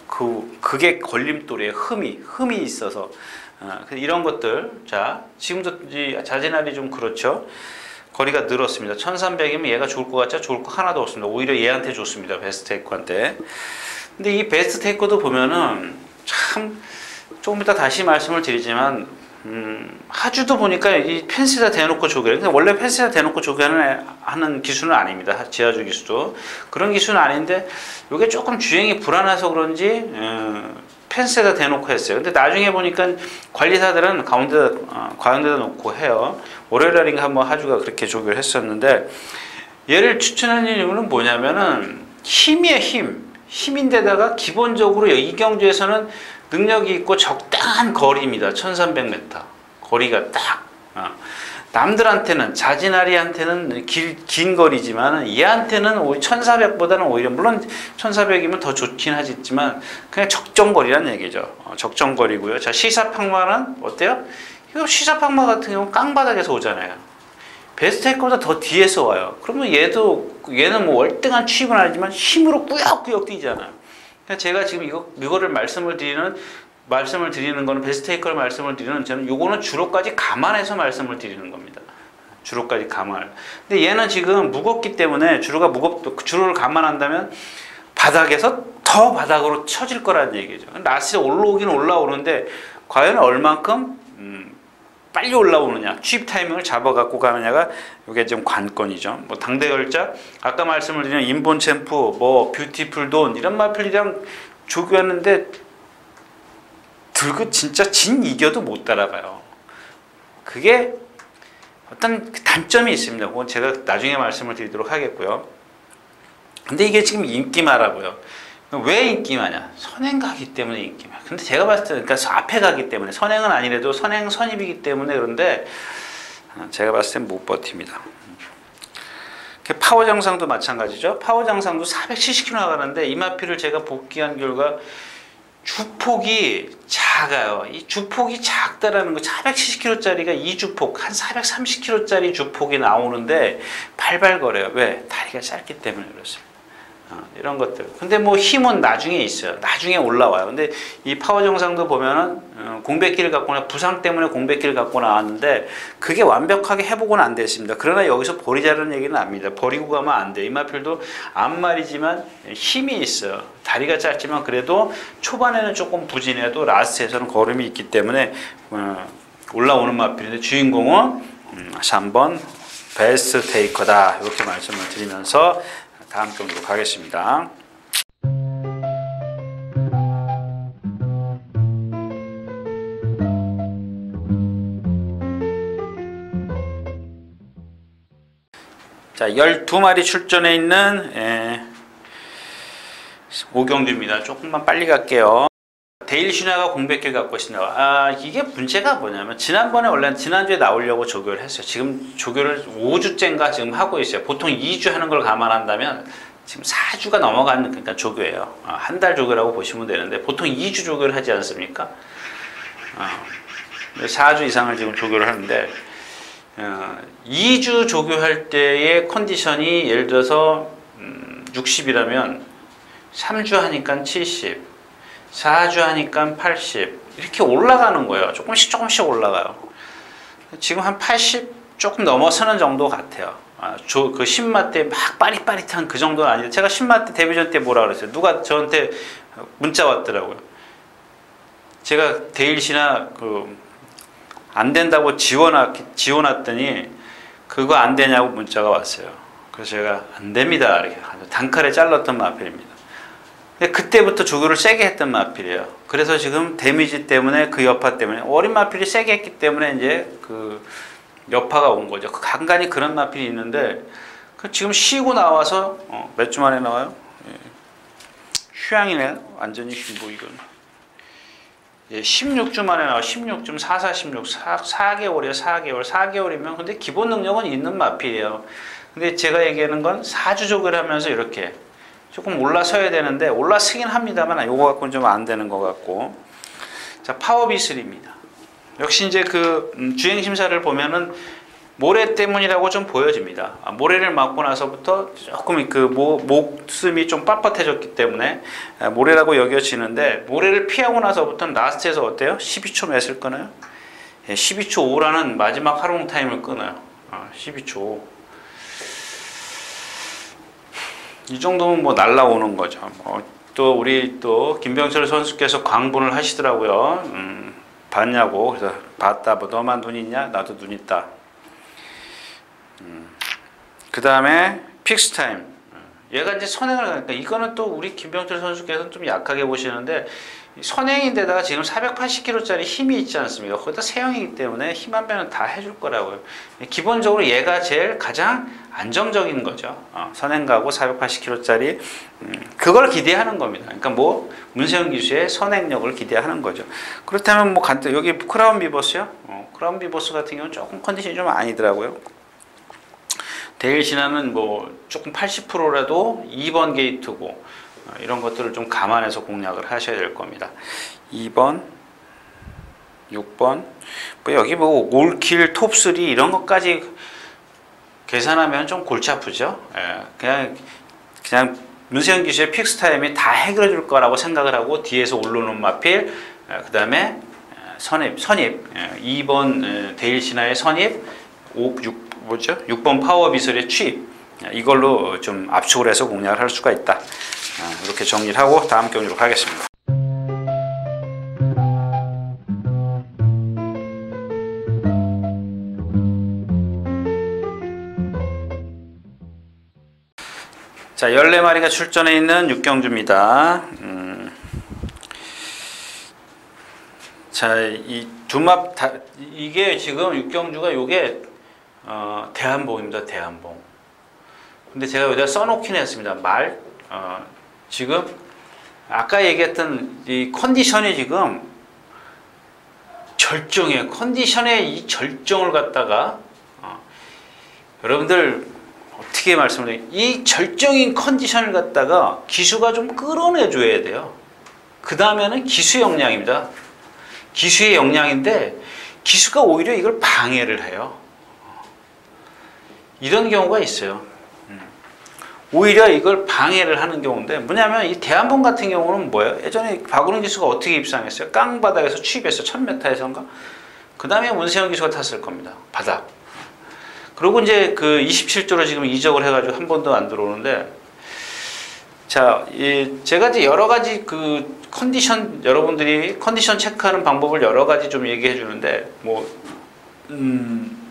그게 걸림돌이에요. 흠이 있어서. 이런 것들. 자, 지금도 이 자진아리 좀 그렇죠. 거리가 늘었습니다. 1300이면 얘가 좋을 것 같죠? 좋을 거 하나도 없습니다. 오히려 얘한테 좋습니다. 베스트 테이커한테. 근데 이 베스트 테이커도 보면은 참, 조금 이따 다시 말씀을 드리지만, 하주도 보니까 이 펜스에다 대놓고 조교를, 원래 펜스에다 대놓고 조교하는 기술은 아닙니다. 지하주 기수도 그런 기술은 아닌데, 이게 조금 주행이 불안해서 그런지 펜스에다 대놓고 했어요. 근데 나중에 보니까 관리사들은 가운데다 놓고 해요. 월요일날인가 한번 하주가 그렇게 조교를 했었는데, 얘를 추천하는 이유는 뭐냐면은 힘이에요. 힘인데다가 기본적으로 이경주에서는 능력이 있고 적당한 거리입니다. 1300m 거리가 딱. 남들한테는, 자진아리한테는 긴 거리지만 얘한테는 1400보다는 오히려, 물론 1400이면 더 좋긴 하지만 그냥 적정거리란 얘기죠. 적정거리고요. 자, 시사팍마는 어때요? 이거 시사팍마 같은 경우는 깡바닥에서 오잖아요. 베스트테이커보다 더 뒤에서 와요. 그러면 얘는 뭐 월등한 취입은 아니지만 힘으로 꾸역꾸역 뛰잖아요. 그러니까 제가 지금 이거를 말씀을 드리는 거는, 베스트테이커를 말씀을 드리는, 저는 요거는 주로까지 감안해서 말씀을 드리는 겁니다. 주로까지 감안. 근데 얘는 지금 무겁기 때문에, 주로를 감안한다면 바닥에서 더 바닥으로 쳐질 거라는 얘기죠. 라스에 올라오긴 올라오는데 과연 얼만큼 빨리 올라오느냐, 취입 타이밍을 잡아갖고 가느냐가 이게 좀 관건이죠. 뭐 당대걸작, 아까 말씀을 드린 인본 챔프, 뭐 뷰티풀 돈, 이런 마필이랑 조교했는데 진짜 이겨도 못 따라가요. 그게 어떤 단점이 있습니다. 그건 제가 나중에 말씀을 드리도록 하겠고요. 근데 이게 지금 인기마라고요. 왜 인기마냐? 선행 가기 때문에 인기마. 근데 제가 봤을 때, 그러니까 앞에 가기 때문에, 선행은 아니래도 선입이기 때문에. 그런데 제가 봤을 땐 못 버팁니다. 파워 장상도 마찬가지죠. 파워 장상도 470km 나가는데 이마피를 제가 복귀한 결과 주폭이 작아요. 이 주폭이 작다라는 거, 470km짜리가 이 주폭, 한 430km짜리 주폭이 나오는데 발발거려요. 왜? 다리가 짧기 때문에 그렇습니다. 이런 것들. 근데 뭐 힘은 나중에 있어요. 나중에 올라와요. 근데 이 파워 정상도 보면은 공백기를 갖고 부상 때문에 공백기를 갖고 나왔는데 그게 완벽하게 회복은 안 됐습니다. 그러나 여기서 버리자는 얘기는 아닙니다. 버리고 가면 안 돼요. 이마필도 앞말이지만 힘이 있어요. 다리가 짧지만 그래도 초반에는 조금 부진해도 라스트에서는 걸음이 있기 때문에 올라오는 마필인데, 주인공은 3번 베스트 테이커다. 이렇게 말씀을 드리면서 다음 쪽으로 가겠습니다. 자, 12마리 출전해 있는 오경주입니다. 조금만 빨리 갈게요. 데일 슈나가 공백기를 갖고 있습니다. 이게 문제가 뭐냐면, 지난주에 나오려고 조교를 했어요. 지금 조교를 5주째인가 지금 하고 있어요. 보통 2주 하는 걸 감안한다면 지금 4주가 넘어가는, 그러니까 조교예요. 한 달 조교라고 보시면 되는데 보통 2주 조교를 하지 않습니까? 4주 이상을 지금 조교를 하는데 2주 조교할 때의 컨디션이 예를 들어서 60이라면 3주 하니까 70, 4주 하니까 80, 이렇게 올라가는 거예요. 조금씩 올라가요. 지금 한 80 조금 넘어서는 정도 같아요. 그 신마 때 막 빠릿빠릿한 그 정도는 아닌데, 제가 신마 때 데뷔전 때 뭐라 그랬어요? 누가 저한테 문자 왔더라고요. 제가 데일시나 안 된다고 지워놨더니 그거 안 되냐고 문자가 왔어요. 그래서 제가 안 됩니다, 이렇게 단칼에 잘랐던 마필입니다. 근데 그때부터 조교를 세게 했던 마필이에요. 그래서 지금 데미지 때문에, 그 여파 때문에, 어린 마필이 세게 했기 때문에 이제 그 여파가 온 거죠. 간간히 그런 마필이 있는데, 지금 쉬고 나와서 몇 주 만에 나와요? 휴양이네. 완전히 뭐 이건 예, 16주 만에 나와 16주 44, 16, 4개월이에요. 4개월이면 근데 기본 능력은 있는 마필이에요. 근데 제가 얘기하는 건 4주족을 하면서 이렇게 조금 올라서야 되는데 올라서긴 합니다만 요거 갖고는 좀 안 되는 것 같고. 자, 파워비슬입니다. 역시 이제 그 주행 심사를 보면은 모래 때문이라고 좀 보여집니다. 모래를 맞고 나서부터 조금 그 목숨이 좀 빳빳해졌기 때문에 모래라고 여겨지는데, 모래를 피하고 나서부터는 라스트에서 어때요? 12초 몇을 끊어요? 12초 5라는 마지막 하롱 타임을 끊어요. 12초 5. 이 정도면 뭐 날라오는 거죠. 또 우리 또 김병철 선수께서 광분을 하시더라고요. 봤냐고. 그래서 봤다. 뭐 너만 눈 있냐? 나도 눈 있다. 그 다음에 픽스 타임. 얘가 이제 선행을 하니까 이거는 또 우리 김병철 선수께서는 좀 약하게 보시는데, 선행인데다가 지금 480kg짜리 힘이 있지 않습니까? 거기다 세형이기 때문에 힘 한 배는 다 해줄 거라고요. 기본적으로 얘가 제일 가장 안정적인 거죠. 선행가고 480kg짜리 그걸 기대하는 겁니다. 그러니까 뭐 문세영 기수의 선행력을 기대하는 거죠. 그렇다면 뭐 간단 여기 크라운 비버스요. 크라운 비버스 같은 경우는 조금 컨디션이 좀 아니더라고요. 데일 시나는 뭐 조금 80%라도 2번 게이트고 이런 것들을 좀 감안해서 공략을 하셔야 될 겁니다. 2번, 6번, 뭐 여기 뭐 올킬, 톱3 이런 것까지 계산하면 좀 골치 아프죠. 그냥 문세영 기수의 픽스 타임이 다 해결해 줄 거라고 생각을 하고 뒤에서 올라오는 마필, 그 다음에 선입, 2번 데일 시나의 선입, 6번 파워 비슬의 취입, 이걸로 좀 압축을 해서 공략을 할 수가 있다. 이렇게 정리를 하고 다음 경기로 가겠습니다. 자, 14마리가 출전해 있는 6경주입니다. 자, 이 두맙 이게 지금 6경주가 요게 대한봉입니다. 대한봉. 근데 제가 여기다 써놓긴 했습니다. 지금 아까 얘기했던 이 컨디션이 지금 절정이에요. 컨디션의 이 절정을 갖다가 여러분들 어떻게 말씀을 드려요? 이 절정인 컨디션을 갖다가 기수가 좀 끌어내줘야 돼요. 그 다음에는 기수 역량입니다. 기수의 역량인데 기수가 오히려 이걸 방해를 해요. 이런 경우가 있어요. 오히려 이걸 방해를 하는 경우인데, 뭐냐면 이 대한봉 같은 경우는 뭐예요? 예전에 박은웅 기수가 어떻게 입상했어요? 깡바닥에서 취입했어요. 1000m에서인가? 그 다음에 문세영 기수가 탔을 겁니다. 바닥. 그리고 이제 그 27조로 지금 이적을 해가지고 한 번도 안 들어오는데, 자, 제가 이제 여러 가지 그 컨디션, 여러분들이 컨디션 체크하는 방법을 여러 가지 좀 얘기해 주는데, 뭐,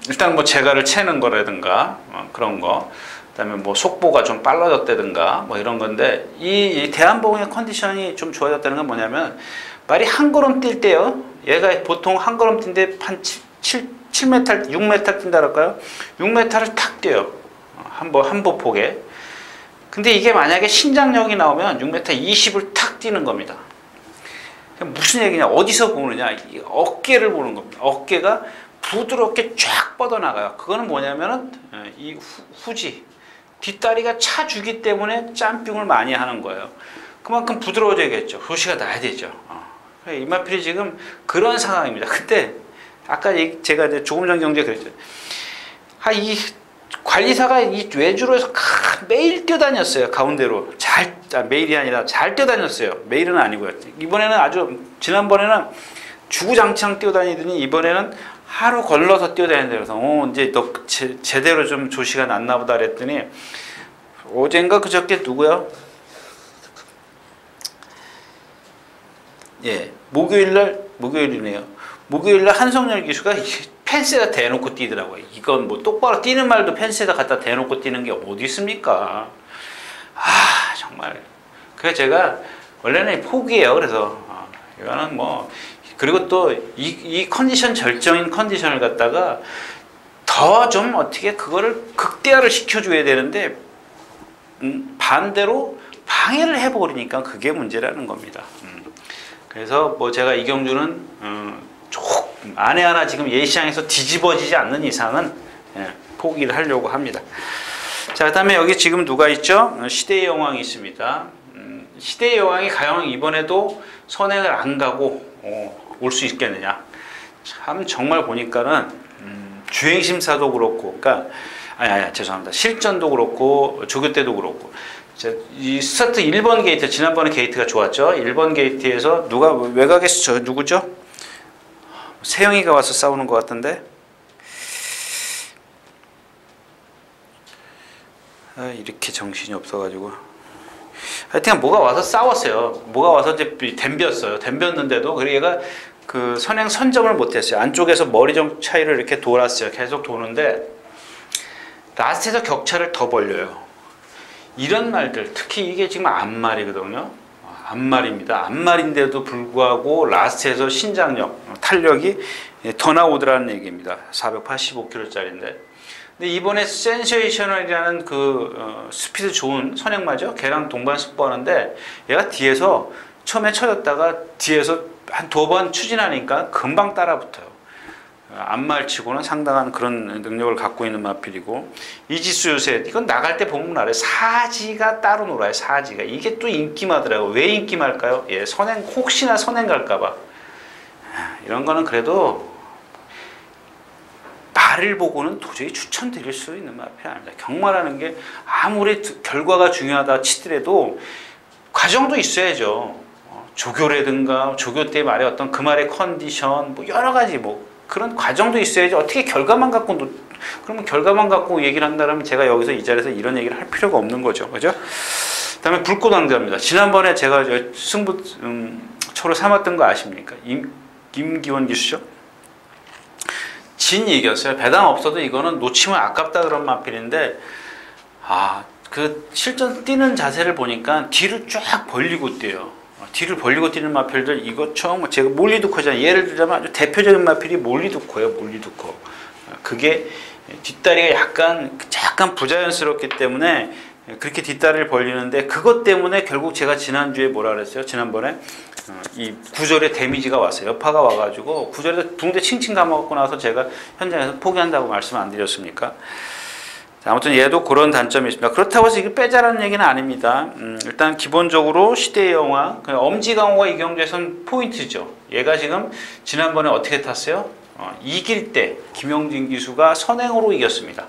일단 뭐 재가를 채는 거라든가, 그런 거. 그다음에 뭐 속보가 좀 빨라졌다든가 뭐 이런 건데, 이 대한봉의 컨디션이 좀 좋아졌다는 건 뭐냐면, 말이 한 걸음 뛸 때요, 얘가 보통 한 걸음 뛴데 한 7m, 6m 뛴다 할까요? 6m를 탁 뛰어요. 한 보폭에. 근데 이게 만약에 신장력이 나오면 6m 20을 탁 뛰는 겁니다. 무슨 얘기냐? 어디서 보느냐? 이 어깨를 보는 겁니다. 어깨가 부드럽게 쫙 뻗어나가요. 그거는 뭐냐면은 이 후지, 뒷다리가 차주기 때문에 짬뽕을 많이 하는 거예요. 그만큼 부드러워져야겠죠. 후시가 나야 되죠. 이마필이 지금 그런 상황입니다. 그때 아까 제가 이제 조금 전 경기에 그랬죠. 이 관리사가 이 외주로 해서 매일 뛰어다녔어요. 가운데로 매일이 아니라 잘 뛰어다녔어요. 매일은 아니고요. 이번에는 지난번에는 주구장창 뛰어다니더니 이번에는 하루 걸러서 뛰어다닌다. 그래서 이제 너 제대로 좀 조시가 났나 보다 그랬더니, 어젠가 그저께 누구야? 예, 목요일이네요. 목요일날 한성열 기수가 펜스에다 대놓고 뛰더라고요. 이건 뭐 똑바로 뛰는 말도 펜스에다 갖다 대놓고 뛰는 게 어디 있습니까? 정말. 그래서 제가 원래는 포기해요. 그래서 이거는 뭐, 그리고 또 이 컨디션, 절정인 컨디션을 갖다가 더 좀 어떻게 그거를 극대화를 시켜줘야 되는데, 반대로 방해를 해버리니까 그게 문제라는 겁니다. 그래서 뭐 제가 이경주는 만에 하나 지금 예시장에서 뒤집어지지 않는 이상은 포기를 하려고 합니다. 자, 그다음에 여기 지금 누가 있죠? 시대의 여왕이 있습니다. 시대의 여왕이 과연 이번에도 선행을 안 가고 올 수 있겠느냐? 참 정말 보니까는 주행심사도 그렇고, 그러니까 죄송합니다. 실전도 그렇고 조교 때도 그렇고. 이 스타트 1번 게이트, 지난번에 게이트가 좋았죠. 1번 게이트에서 누가 외곽에서 누구죠? 세영이가 와서 싸우는 것 같은데. 이렇게 정신이 없어가지고. 하여튼 뭐가 와서 싸웠어요. 뭐가 와서 이제 댐볐어요. 댐볐는데도 그리고 얘가 그 선행 선점을 못했어요. 안쪽에서 머리 좀 차이를 이렇게 돌았어요. 계속 도는데 라스트에서 격차를 더 벌려요. 이런 말들, 특히 이게 지금 앞말이거든요. 앞말입니다. 앞말인데도 불구하고 라스트에서 신장력, 탄력이 더 나오더라는 얘기입니다. 485kg짜리인데. 근데 이번에 센세이셔널이라는 스피드 좋은 선행마죠. 걔랑 동반 승부하는데 얘가 뒤에서 처음에 쳐졌다가 뒤에서 한 2번 추진하니까 금방 따라붙어요. 앞말치고는 상당한 그런 능력을 갖고 있는 마필이고, 이지수 요새 이건 나갈 때 보면 알아요. 사지가 따로 놀아요. 사지가 이게 또 인기마더라고요. 왜 인기말까요? 선행, 혹시나 선행 갈까봐. 이런 거는 그래도 말을 보고는 도저히 추천드릴 수 있는 마필이 아닙니다. 경마라는 게 아무리 결과가 중요하다 치더라도 과정도 있어야죠. 조교라든가 조교 때 말의 어떤 그 말의 컨디션, 뭐 여러 가지 그런 과정도 있어야지. 어떻게 결과만 갖고 그러면 결과만 갖고 얘기를 한다면 제가 여기서 이 자리에서 이런 얘기를 할 필요가 없는 거죠. 그죠? 그다음에 불꽃왕자입니다. 지난번에 제가 승부 초로 삼았던 거 아십니까? 김기원 기수죠? 진 이겼어요. 배당 없어도 이거는 놓치면 아깝다 그런 마필인데, 그 실전 뛰는 자세를 보니까 뒤를 쫙 벌리고 뛰어요. 뒤를 벌리고 뛰는 마필들, 이거 처음 제가 몰리두커잖아요. 예를 들자면 아주 대표적인 마필이 몰리두커예요. 몰리두커. 그게 뒷다리가 약간 부자연스럽기 때문에 그렇게 뒷다리를 벌리는데, 그것 때문에 결국 제가 지난주에 뭐라 그랬어요? 지난번에 이 구절에 데미지가 왔어요. 여파가 와가지고 구절에서 붕대 칭칭 감아갖고 나서 제가 현장에서 포기한다고 말씀 안 드렸습니까? 아무튼 얘도 그런 단점이 있습니다. 그렇다고 해서 이게 빼자라는 얘기는 아닙니다. 일단 기본적으로 시대의 여왕, 엄지강호가 이경주에선 포인트죠. 얘가 지금 지난번에 어떻게 탔어요? 이길 때 김영진 기수가 선행으로 이겼습니다.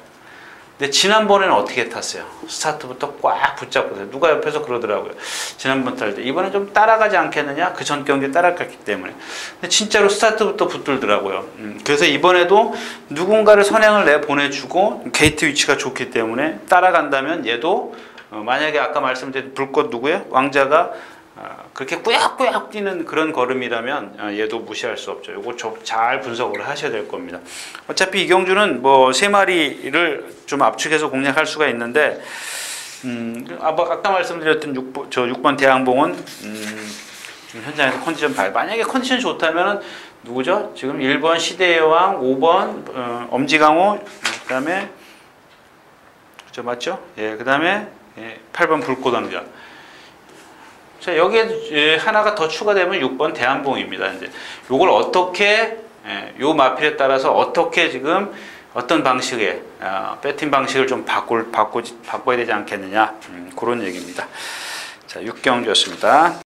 근데 지난번에는 어떻게 탔어요? 스타트부터 꽉 붙잡고, 누가 옆에서 그러더라고요. 지난번 탈 때 이번에 좀 따라가지 않겠느냐? 그 전 경기에 따라갔기 때문에. 근데 진짜로 스타트부터 붙들더라고요. 그래서 이번에도 누군가를 선행을 내보내주고 게이트 위치가 좋기 때문에 따라간다면 얘도 만약에 아까 말씀드린 불꽃 누구예요? 왕자가 그렇게 꾸역꾸역 뛰는 그런 걸음이라면 얘도 무시할 수 없죠. 요거 잘 분석을 하셔야 될 겁니다. 어차피 이경주는 뭐 3마리를 좀 압축해서 공략할 수가 있는데, 아까 말씀드렸던 6번 대항봉은 지금 현장에서 컨디션 만약에 컨디션이 좋다면 누구죠? 지금 1번 시대의 여왕, 5번 엄지강호, 그 다음에 맞죠? 그 다음에 8번 불꽃왕자. 자, 여기에 하나가 더 추가되면 6번 대한봉입니다. 이제 요걸 어떻게, 요 마필에 따라서 어떻게 지금 어떤 방식의 배팅 방식을 좀 바꿔야 되지 않겠느냐, 그런 얘기입니다. 자, 6경주였습니다.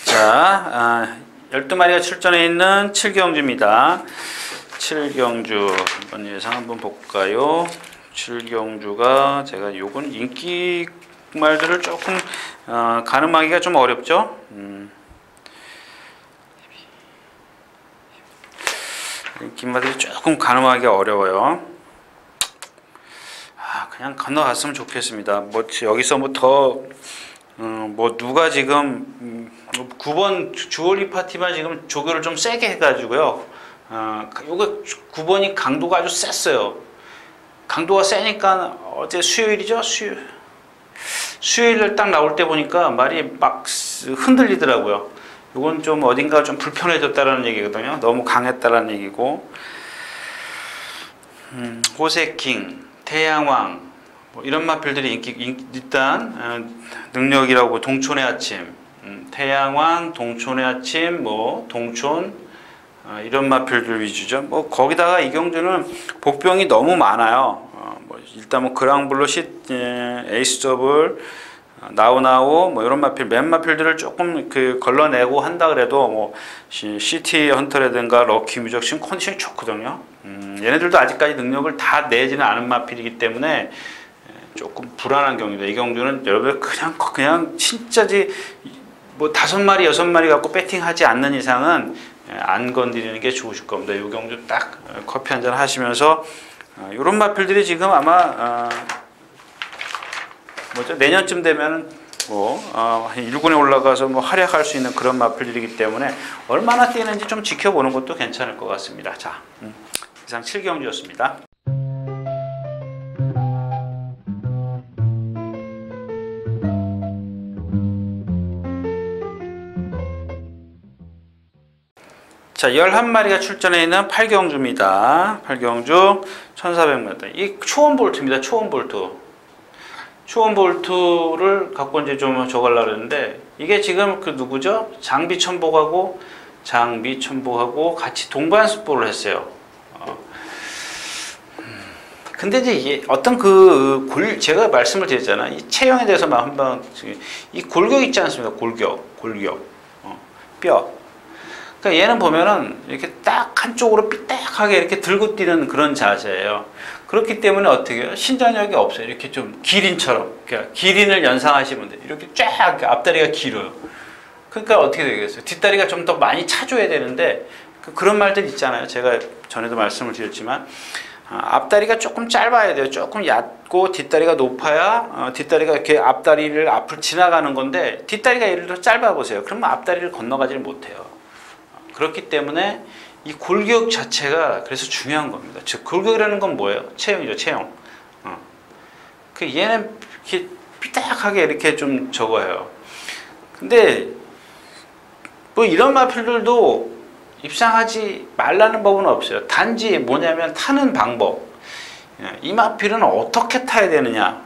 자, 12마리가 출전해 있는 7경주입니다. 7경주 한번 예상 한번 볼까요? 7경주가 제가 요건 인기 말들을 조금 가늠하기가 좀 어렵죠. 인기 말들이 조금 가늠하기가 어려워요. 그냥 건너갔으면 좋겠습니다. 여기서 누가 지금 9번 주얼리 파티만 지금 조교를 좀 세게 해가지고요. 요거 9번이 강도가 아주 셌어요. 강도가 세니까 어제 수요일이죠? 수요일을 딱 나올 때 보니까 말이 막 흔들리더라고요. 요건 좀 어딘가 좀 불편해졌다라는 얘기거든요. 너무 강했다라는 얘기고. 호세킹, 태양왕 뭐 이런 마필들이 일단 능력이라고 동촌의 아침, 태양왕, 동촌의 아침, 뭐 동촌 이런 마필들 위주죠. 뭐 거기다가 이경주는 복병이 너무 많아요. 뭐 일단 뭐 그랑블루, 에이스 더블, 나우나우 뭐 이런 마필, 맨 마필들을 조금 걸러내고 한다 그래도 뭐 시티 헌터라든가 럭키 뮤적 지금 컨디션이 좋거든요. 얘네들도 아직까지 능력을 다 내지는 않은 마필이기 때문에 조금 불안한 경기다. 이 경주는 여러분들 그냥 진짜지 뭐 5마리 6마리 갖고 배팅하지 않는 이상은 안 건드리는 게 좋으실 겁니다. 이 경주 딱 커피 한잔 하시면서 이런 마필들이 지금 아마 내년쯤 되면은 뭐 1군에 올라가서 뭐 활약할 수 있는 그런 마필들이기 때문에 얼마나 뛰는지 좀 지켜보는 것도 괜찮을 것 같습니다. 자, 이상 7경주였습니다. 자, 11마리가 출전해 있는 8경주입니다. 8경주 1400m. 이 초원 볼트입니다. 초원 볼트. 초원 볼트를 갖고 이제 좀 적으려고 했는데 이게 지금 누구죠? 장비천복하고 같이 동반습보를 했어요. 근데 이제 이게 어떤 제가 말씀을 드렸잖아. 이 체형에 대해서만 한번 이 골격 있지 않습니까? 골격. 뼈. 그러니까 얘는 보면은 이렇게 딱 한쪽으로 삐딱하게 이렇게 들고 뛰는 그런 자세예요. 그렇기 때문에 어떻게 해요? 신장력이 없어요. 이렇게 좀 기린처럼. 그러니까 기린을 연상하시면 돼요. 이렇게 쫙 앞다리가 길어요. 그러니까 어떻게 되겠어요? 뒷다리가 좀 더 많이 차줘야 되는데 그런 말들 있잖아요. 제가 전에도 말씀을 드렸지만 앞다리가 조금 짧아야 돼요. 조금 얕고 뒷다리가 높아야 뒷다리가 이렇게 앞다리를 앞을 지나가는 건데 뒷다리가 예를 들어 짧아 보세요. 그러면 앞다리를 건너가지를 못해요. 그렇기 때문에 이 골격 자체가 그래서 중요한 겁니다. 즉 골격이라는 건 뭐예요? 체형이죠, 체형. 얘는 이렇게 삐딱하게 이렇게 좀 적어요. 근데 뭐 이런 마필들도 입상하지 말라는 법은 없어요. 단지 뭐냐면 타는 방법. 이 마필은 어떻게 타야 되느냐?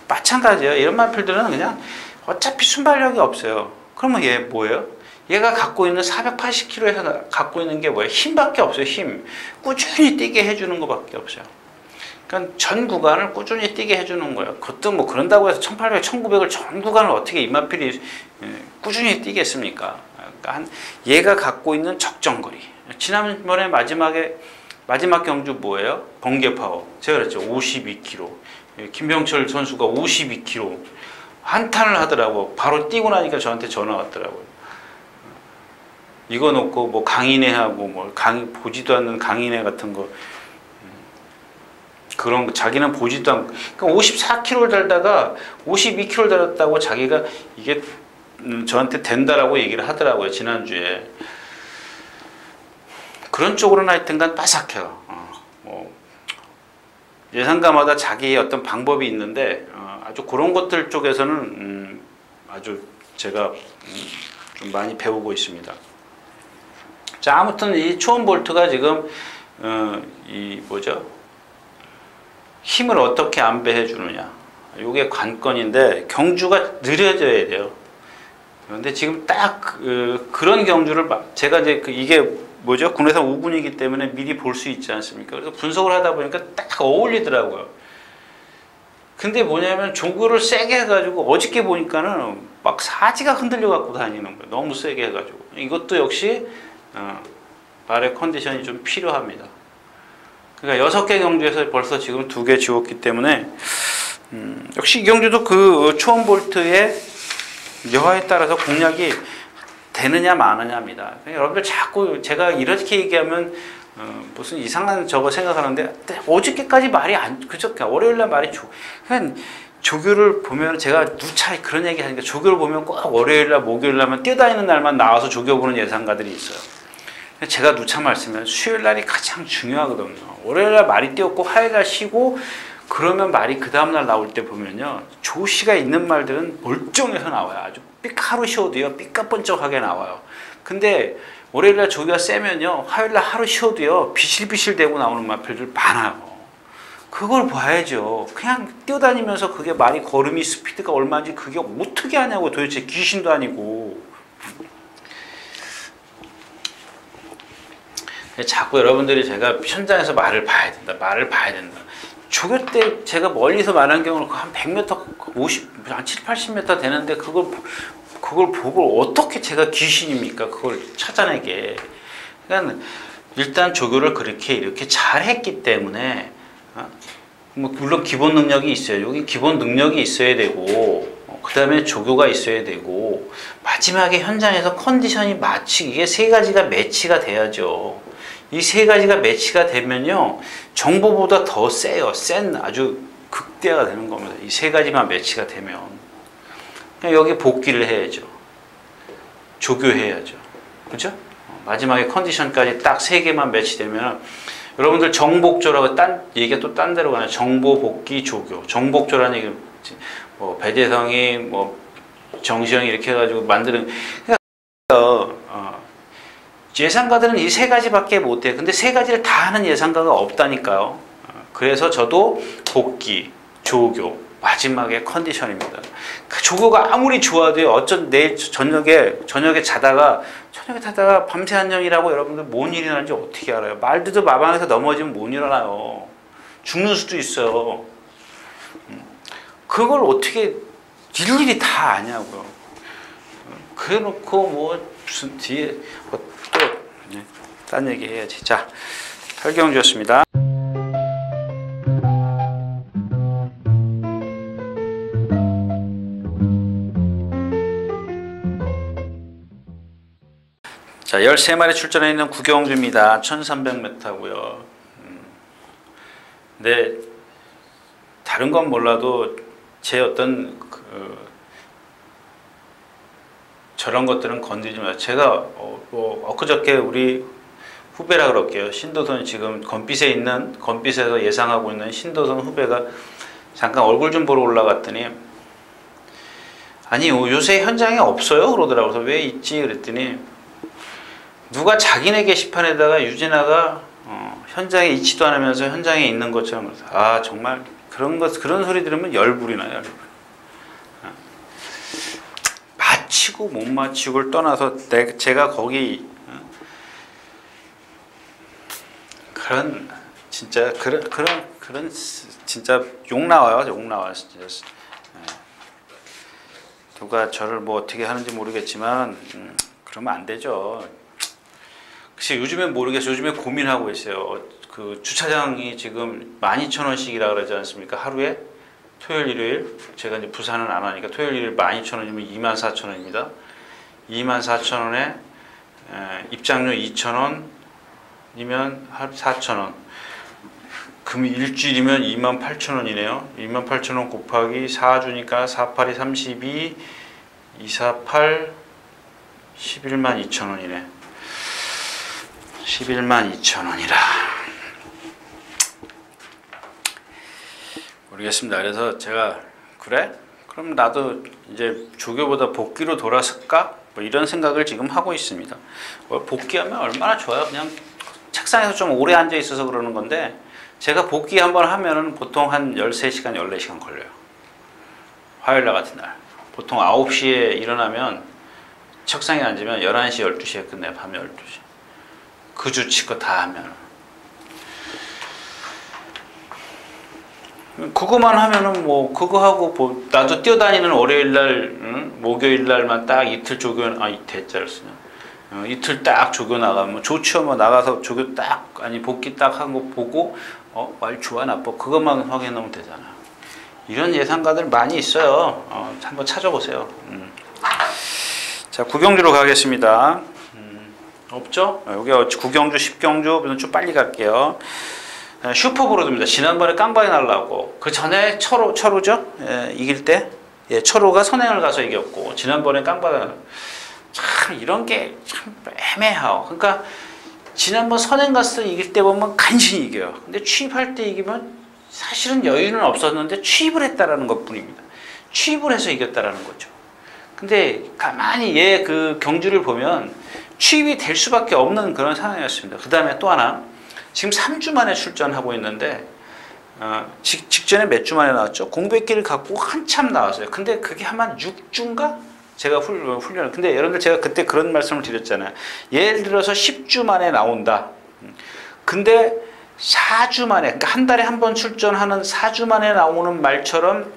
마찬가지예요. 이런 마필들은 그냥 어차피 순발력이 없어요. 그러면 얘 뭐예요? 얘가 갖고 있는 480kg에서 갖고 있는 게 뭐예요? 힘밖에 없어요. 힘. 꾸준히 뛰게 해주는 것밖에 없어요. 그러니까 전 구간을 꾸준히 뛰게 해주는 거예요. 그것도 뭐 그런다고 해서 1800, 1900을 전 구간을 어떻게 이마필이 꾸준히 뛰겠습니까? 그러니까 얘가 갖고 있는 적정거리. 지난번에 마지막 경주 뭐예요? 번개 파워. 제가 그랬죠. 52kg. 김병철 선수가 52kg. 한탄을 하더라고. 바로 뛰고 나니까 저한테 전화 왔더라고요. 이거 놓고 뭐 강인애하고 뭐 보지도 않는 강인애 같은 거 그런 거 자기는 보지도 않고 그러니까 54kg를 달다가 52kg를 달았다고 자기가 이게 저한테 된다라고 얘기를 하더라고요. 지난주에. 그런 쪽으로는 하여튼간 빠삭해요. 뭐 예상가마다 자기의 어떤 방법이 있는데 아주 그런 것들 쪽에서는 아주 제가 좀 많이 배우고 있습니다. 자, 아무튼 이 초원 볼트가 지금 이 뭐죠? 힘을 어떻게 안배해 주느냐. 이게 관건인데 경주가 느려져야 돼요. 그런데 지금 딱 그런 경주를 제가 이제 이게 뭐죠? 군에서 5군이기 때문에 미리 볼 수 있지 않습니까? 그래서 분석을 하다 보니까 딱 어울리더라고요. 근데 뭐냐면 조교를 세게 해가지고 어저께 보니까는 막 사지가 흔들려 갖고 다니는 거예요. 너무 세게 해가지고. 이것도 역시 발의 컨디션이 좀 필요합니다. 그러니까 6개 경주에서 벌써 지금 2개 지웠기 때문에 역시 이 경주도 그 초원 볼트의 여하에 따라서 공략이 되느냐 마느냐입니다. 그러니까 여러분들 자꾸 제가 이렇게 얘기하면 무슨 이상한 저거 생각하는데 어저께까지 말이 그저께 월요일날 말이 그냥 조교를 보면 제가 누차 그런 얘기 하니까 조교를 보면 꼭 월요일날 목요일날만 뛰어다니는 날만 나와서 조교 보는 예상가들이 있어요. 제가 누차 말씀드리면 수요일날이 가장 중요하거든요. 월요일날 말이 뛰었고 화요일날 쉬고 그러면 말이 그 다음날 나올 때 보면요. 조시가 있는 말들은 멀쩡해서 나와요. 아주 하루 쉬어도요. 삐까뻔쩍하게 나와요. 근데 월요일날 조교가 세면요 화요일날 하루 쉬어도요 비실비실 대고 나오는 마필들 많아요. 그걸 봐야죠. 그냥 뛰어다니면서 그게 말이 걸음이 스피드가 얼마인지 그게 어떻게 하냐고. 도대체 귀신도 아니고. 자꾸 여러분들이 제가 현장에서 말을 봐야 된다. 말을 봐야 된다. 조교 때 제가 멀리서 말한 경우는 한 100m, 50, 한 7, 80m 되는데 그걸 보고 어떻게 제가 귀신입니까? 그걸 찾아내게. 그러니까 일단 조교를 그렇게 이렇게 잘했기 때문에 뭐 물론 기본 능력이 있어요. 여기 기본 능력이 있어야 되고 그 다음에 조교가 있어야 되고 마지막에 현장에서 컨디션이 이게 세 가지가 매치가 돼야죠. 이 세 가지가 매치가 되면요 정보보다 더 세요. 센 아주 극대화가 되는 겁니다. 이 세 가지만 매치가 되면 그냥 여기 복귀를 해야죠. 조교해야죠. 그죠? 마지막에 컨디션까지 딱 세 개만 매치되면 여러분들 정복조라고 얘기가 또 딴 데로 가네. 정보, 복귀, 조교. 정복조라는 얘기, 뭐 배재성이, 뭐 정시영이 이렇게 해가지고 만드는. 예상가들은 이 세 가지밖에 못해. 근데 세 가지를 다 하는 예상가가 없다니까요. 그래서 저도 복귀, 조교, 마지막에 컨디션입니다. 그 조교가 아무리 좋아도요. 내일 저녁에 자다가 밤새 한정이라고 여러분들 뭔 일이 나는지 어떻게 알아요? 말들도 마방에서 넘어지면 못 일어나요. 죽는 수도 있어요. 그걸 어떻게 일일이 다 아냐고요. 그래 놓고 뭐 무슨 뒤에 딴 얘기 해야지. 자, 설경주였습니다. 자, 13마리 출전해 있는 구경주입니다. 1300m고요. 근데 다른 건 몰라도 제 어떤 저런 것들은 건드리지 마세요. 제가 엊그저께 우리 후배라 그럴게요. 신도선 지금 건빛에서 예상하고 있는 신도선 후배가 잠깐 얼굴 좀 보러 올라갔더니 아니 요새 현장에 없어요 그러더라고요. 그래서 왜 있지 그랬더니 누가 자기네 게시판에다가 유진아가 현장에 있지도 않으면서 현장에 있는 것처럼 정말 그런 소리 들으면 열불이 나요. 열불. 맞히고 못 맞히고를 떠나서 제가 거기 그런 진짜 욕 나와요. 욕 나와요. 진짜. 누가 저를 뭐 어떻게 하는지 모르겠지만 그러면 안 되죠. 글쎄 요즘엔 모르겠어요. 요즘에 고민하고 있어요. 그 주차장이 지금 12,000원씩이라 그러지 않습니까? 하루에 토요일 일요일 제가 이제 부산은 안 하니까 토요일 일요일 12,000원이면 24,000원입니다. 24,000원에 입장료 2,000원이면 4,000원. 그럼 일주일이면 28,000원이네요. 28,000원 곱하기 4주니까 4,8이 32, 248, 112,000원이네. 112,000원이라 모르겠습니다. 그래서 제가 그래? 그럼 나도 이제 조교보다 복귀로 돌아설까? 뭐 이런 생각을 지금 하고 있습니다. 복귀하면 얼마나 좋아요. 그냥 책상에서 좀 오래 앉아 있어서 그러는 건데 제가 복귀 한번 하면은 보통 한 13시간, 14시간 걸려요. 화요일날 같은 날. 보통 9시에 일어나면 책상에 앉으면 11시, 12시에 끝내요. 밤 12시. 그 주치껏 다 하면 그거만 하면은 뭐 그거 하고 나도 뛰어다니는 월요일날 목요일날만 딱 이틀 조교 이틀짜리 쓰냐 이틀 딱 조교 나가면 좋죠. 뭐 나가서 조교 딱 복귀 딱 한 거 보고 말 좋아 나빠 그것만 확인해 놓으면 되잖아. 이런 예상가들 많이 있어요. 한번 찾아보세요. 자, 구경주로 가겠습니다. 없죠? 여기 구경주, 10경주, 좀 빨리 갈게요. 슈퍼브로드입니다. 지난번에 깡방이 날라고. 그 전에 철호죠? 이길 때. 철호가 선행을 가서 이겼고, 지난번에 깡방이 참 이런 게 참 애매하고. 그러니까, 지난번 선행 가서 이길 때 보면 간신히 이겨요. 근데 취입할 때 이기면 사실은 여유는 없었는데 취입을 했다라는 것 뿐입니다. 취입을 해서 이겼다라는 거죠. 근데 가만히 그 경주를 보면 취입이 될 수밖에 없는 그런 상황이었습니다. 그 다음에 또 하나, 지금 3주 만에 출전하고 있는데 직전에 몇 주 만에 나왔죠. 공백기를 갖고 한참 나왔어요. 근데 그게 한 6주인가? 제가 훈련을. 근데 여러분들 제가 그때 그런 말씀을 드렸잖아요. 예를 들어서 10주 만에 나온다. 근데 4주 만에, 그러니까 한 달에 한 번 출전하는 4주 만에 나오는 말처럼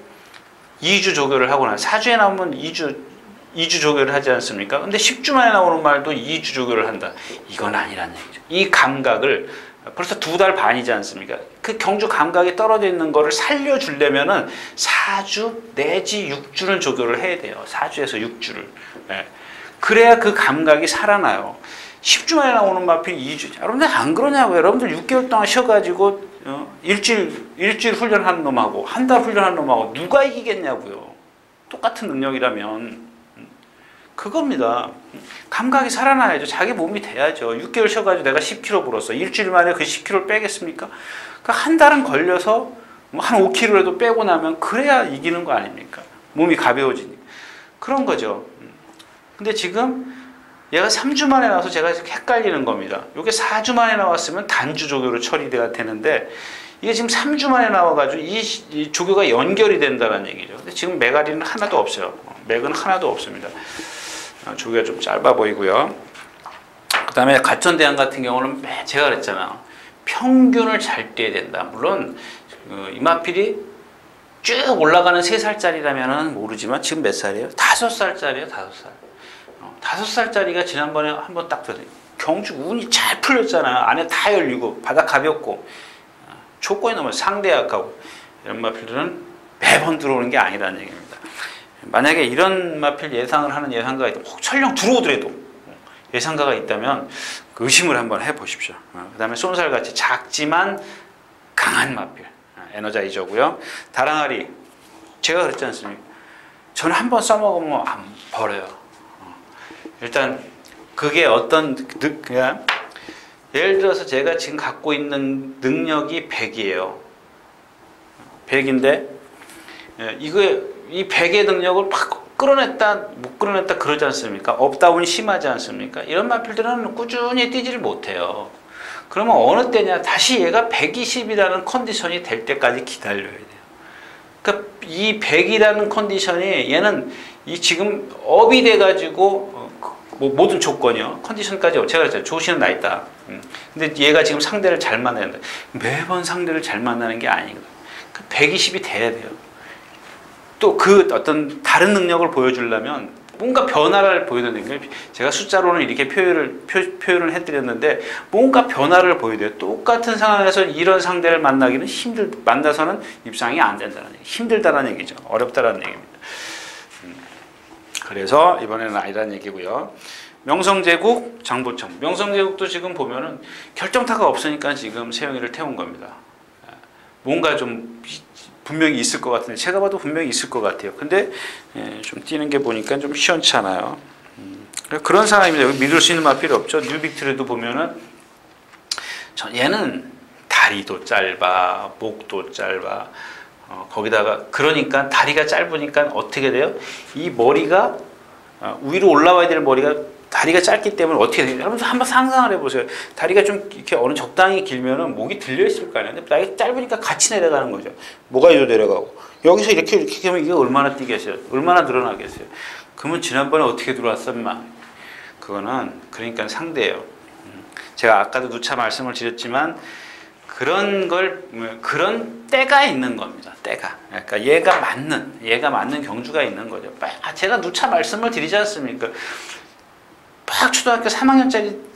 2주 조교를 하거나 4주에 나오면 2주 조교를 하지 않습니까? 근데 10주 만에 나오는 말도 2주 조교를 한다. 이건 아니란 얘기죠. 이 감각을 벌써 2달 반이지 않습니까? 그 경주 감각이 떨어져 있는 거를 살려주려면은 4주 내지 6주는 조교를 해야 돼요. 4주에서 6주를. 네. 그래야 그 감각이 살아나요. 10주 만에 나오는 마필 2주. 여러분들 안 그러냐고요. 여러분들 6개월 동안 쉬어가지고 일주일 훈련하는 놈하고 한 달 훈련하는 놈하고 누가 이기겠냐고요. 똑같은 능력이라면. 그겁니다. 감각이 살아나야죠. 자기 몸이 돼야죠. 6개월 쉬어가지고 내가 10kg 불었어. 일주일 만에 그 10kg를 빼겠습니까? 그러니까 한 달은 걸려서 한 5kg라도 빼고 나면 그래야 이기는 거 아닙니까? 몸이 가벼워지니까. 그런 거죠. 근데 지금 얘가 3주 만에 나와서 제가 헷갈리는 겁니다. 이게 4주 만에 나왔으면 단주 조교로 처리돼야 되는데 이게 지금 3주 만에 나와가지고 이 조교가 연결이 된다는 얘기죠. 근데 지금 메가리는 하나도 없어요. 맥은 하나도 없습니다. 조교가 좀 짧아 보이고요. 그 다음에 가천대왕 같은 경우는 제가 그랬잖아요. 평균을 잘 떼야 된다. 물론 이마필이 쭉 올라가는 3살짜리라면 모르지만 지금 몇 살이에요? 5살짜리예요. 5살. 5살짜리가 지난번에 한번 딱 들어요. 경주 운이 잘 풀렸잖아요. 안에 다 열리고 바닥 가볍고 조건이 너무 상대 약하고 이런 마필들은 매번 들어오는 게 아니라는 얘기입니다. 만약에 이런 마필 예상을 하는 예상가가 있다면 혹 설령 들어오더라도 예상가가 있다면 의심을 한번 해보십시오. 그 다음에 쏜살같이 작지만 강한 마필 에너자이저고요. 다랑아리 제가 그랬지 않습니까? 저는 한번 써먹으면 안 버려요. 일단 그게 어떤 그냥 예를 들어서 제가 지금 갖고 있는 능력이 100이에요. 100인데 이 100의 능력을 막 끌어냈다 못 끌어냈다 그러지 않습니까? 업다운이 심하지 않습니까? 이런 마필들은 꾸준히 뛰지를 못해요. 그러면 어느 때냐 다시 얘가 120이라는 컨디션이 될 때까지 기다려야 돼요. 그러니까 이 100이라는 컨디션이 얘는 이 지금 업이 돼가지고 모든 조건이요 컨디션까지 제가 그랬잖아요. 조시는 나 있다. 근데 얘가 지금 상대를 잘 만나야 된다. 매번 상대를 잘 만나는 게 아니거든요. 120이 돼야 돼요. 또 그 어떤 다른 능력을 보여주려면 뭔가 변화를 보여야 되는 게 제가 숫자로는 이렇게 표현을 해드렸는데 뭔가 변화를 보여야 돼요. 똑같은 상황에서 이런 상대를 만나기는 만나서는 입상이 안 된다는 얘기, 힘들다는 얘기죠. 어렵다는 얘기입니다. 그래서 이번에는 아니라는 얘기고요. 명성제국, 장보청. 명성제국도 지금 보면은 결정타가 없으니까 지금 세영이를 태운 겁니다. 뭔가 좀 분명히 있을 것 같은데 제가 봐도 분명히 있을 것 같아요. 근데 좀 뛰는 게 보니까 좀 시원찮아요. 그런 상황입니다. 여기 믿을 수 있는 말 필요 없죠. 뉴빅트리도 보면은 얘는 다리도 짧아, 목도 짧아. 거기다가 그러니까 다리가 짧으니까 어떻게 돼요? 이 머리가 위로 올라와야 될 머리가 다리가 짧기 때문에 어떻게 되냐? 여러분 한번 상상을 해보세요. 다리가 좀 이렇게 어느 적당히 길면은 목이 들려 있을 거 아니에요. 근데 다리가 짧으니까 같이 내려가는 거죠. 뭐가 이로 내려가고 여기서 이렇게 하면 이게 얼마나 뛰겠어요? 얼마나 늘어나겠어요? 그러면 지난번에 어떻게 들어왔어, 인마? 그거는 그러니까 상대예요. 제가 아까도 누차 말씀을 드렸지만 그런 때가 있는 겁니다. 때가. 그러니까 얘가 맞는 경주가 있는 거죠. 제가 누차 말씀을 드리지 않습니까? 막 초등학교 1학년짜리가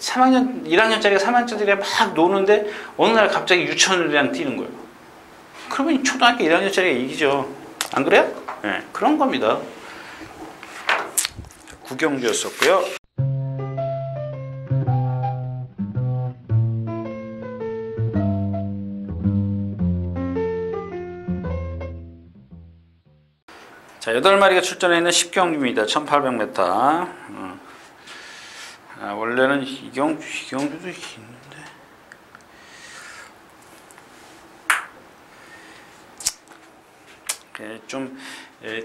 3학년짜리가 막 노는데 어느 날 갑자기 유치원이랑 뛰는 거예요. 그러면 초등학교 1학년짜리가 이기죠. 안 그래요? 네, 그런 겁니다. 구경주였었고요. 자, 8마리가 출전해 있는 10경주입니다. 1800m. 원래는 이경주도 있는데 좀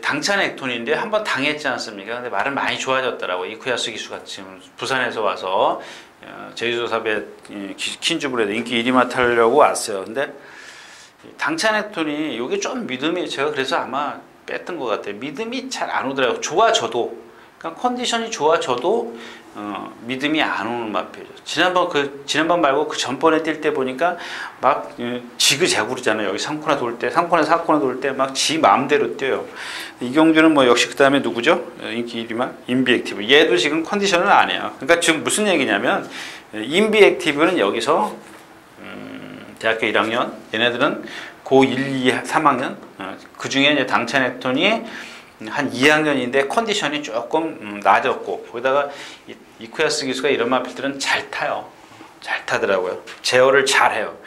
당찬 액톤인데 한번 당했지 않습니까? 근데 말은 많이 좋아졌더라고. 이쿠야스 기수가 지금 부산에서 와서 제주도 삽에 킨즈브레드 인기 1위 맡으려고 왔어요. 근데 당찬 액톤이 이게 좀 믿음이, 제가 그래서 아마 뺐던 것 같아요. 믿음이 잘 안 오더라고요. 좋아져도, 그러니까 컨디션이 좋아져도 믿음이 안 오는 마필이죠. 지난번 말고 그 전번에 뛸 때 보니까 막 지그재그르잖아요. 여기 3코너 돌 때, 3코너 4코너 돌 때 막 지 마음대로 뛰어요. 이경주는 뭐 역시 그 다음에 누구죠? 인기 1위만 인비액티브. 얘도 지금 컨디션은 안 해요. 그러니까 지금 무슨 얘기냐면 인비액티브는 여기서 대학교 1학년, 얘네들은 고 1, 2, 3학년, 그 중에 이제 당찬 액톤이 한 2학년인데 컨디션이 조금 낮았고, 거기다가 이쿠야스 기수가 이런 마필들은 잘 타요. 잘 타더라고요. 제어를 잘 해요.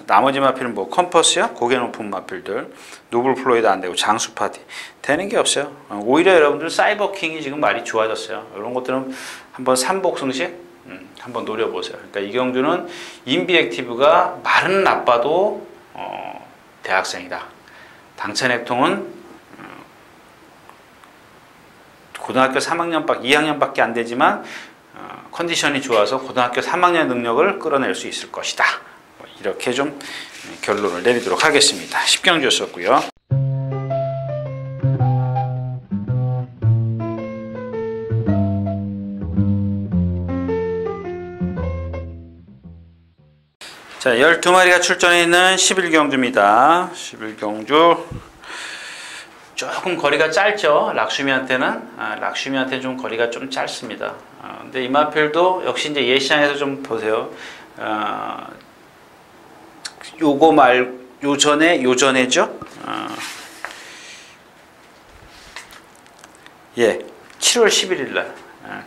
나머지 마필은 뭐 컴퍼스야, 고개 높은 마필들, 노블 플로이드 안 되고 장수 파티 되는 게 없어요. 오히려 여러분들 사이버킹이 지금 말이 좋아졌어요. 이런 것들은 한번 3복승식 한번 노려보세요. 그러니까 이경주는 인비액티브가 말은 나빠도 대학생이다. 당찬 액통은 고등학교 2학년밖에 안 되지만 컨디션이 좋아서 고등학교 3학년 능력을 끌어낼 수 있을 것이다. 이렇게 좀 결론을 내리도록 하겠습니다. 10경주였었고요. 자, 12마리가 출전해 있는 11경주입니다. 11경주 조금 거리가 짧죠. 락슈미한테는 좀 거리가 좀 짧습니다. 근데 이 마필도 역시 이제 예시장에서 좀 보세요. 요전에죠. 7월 11일 날.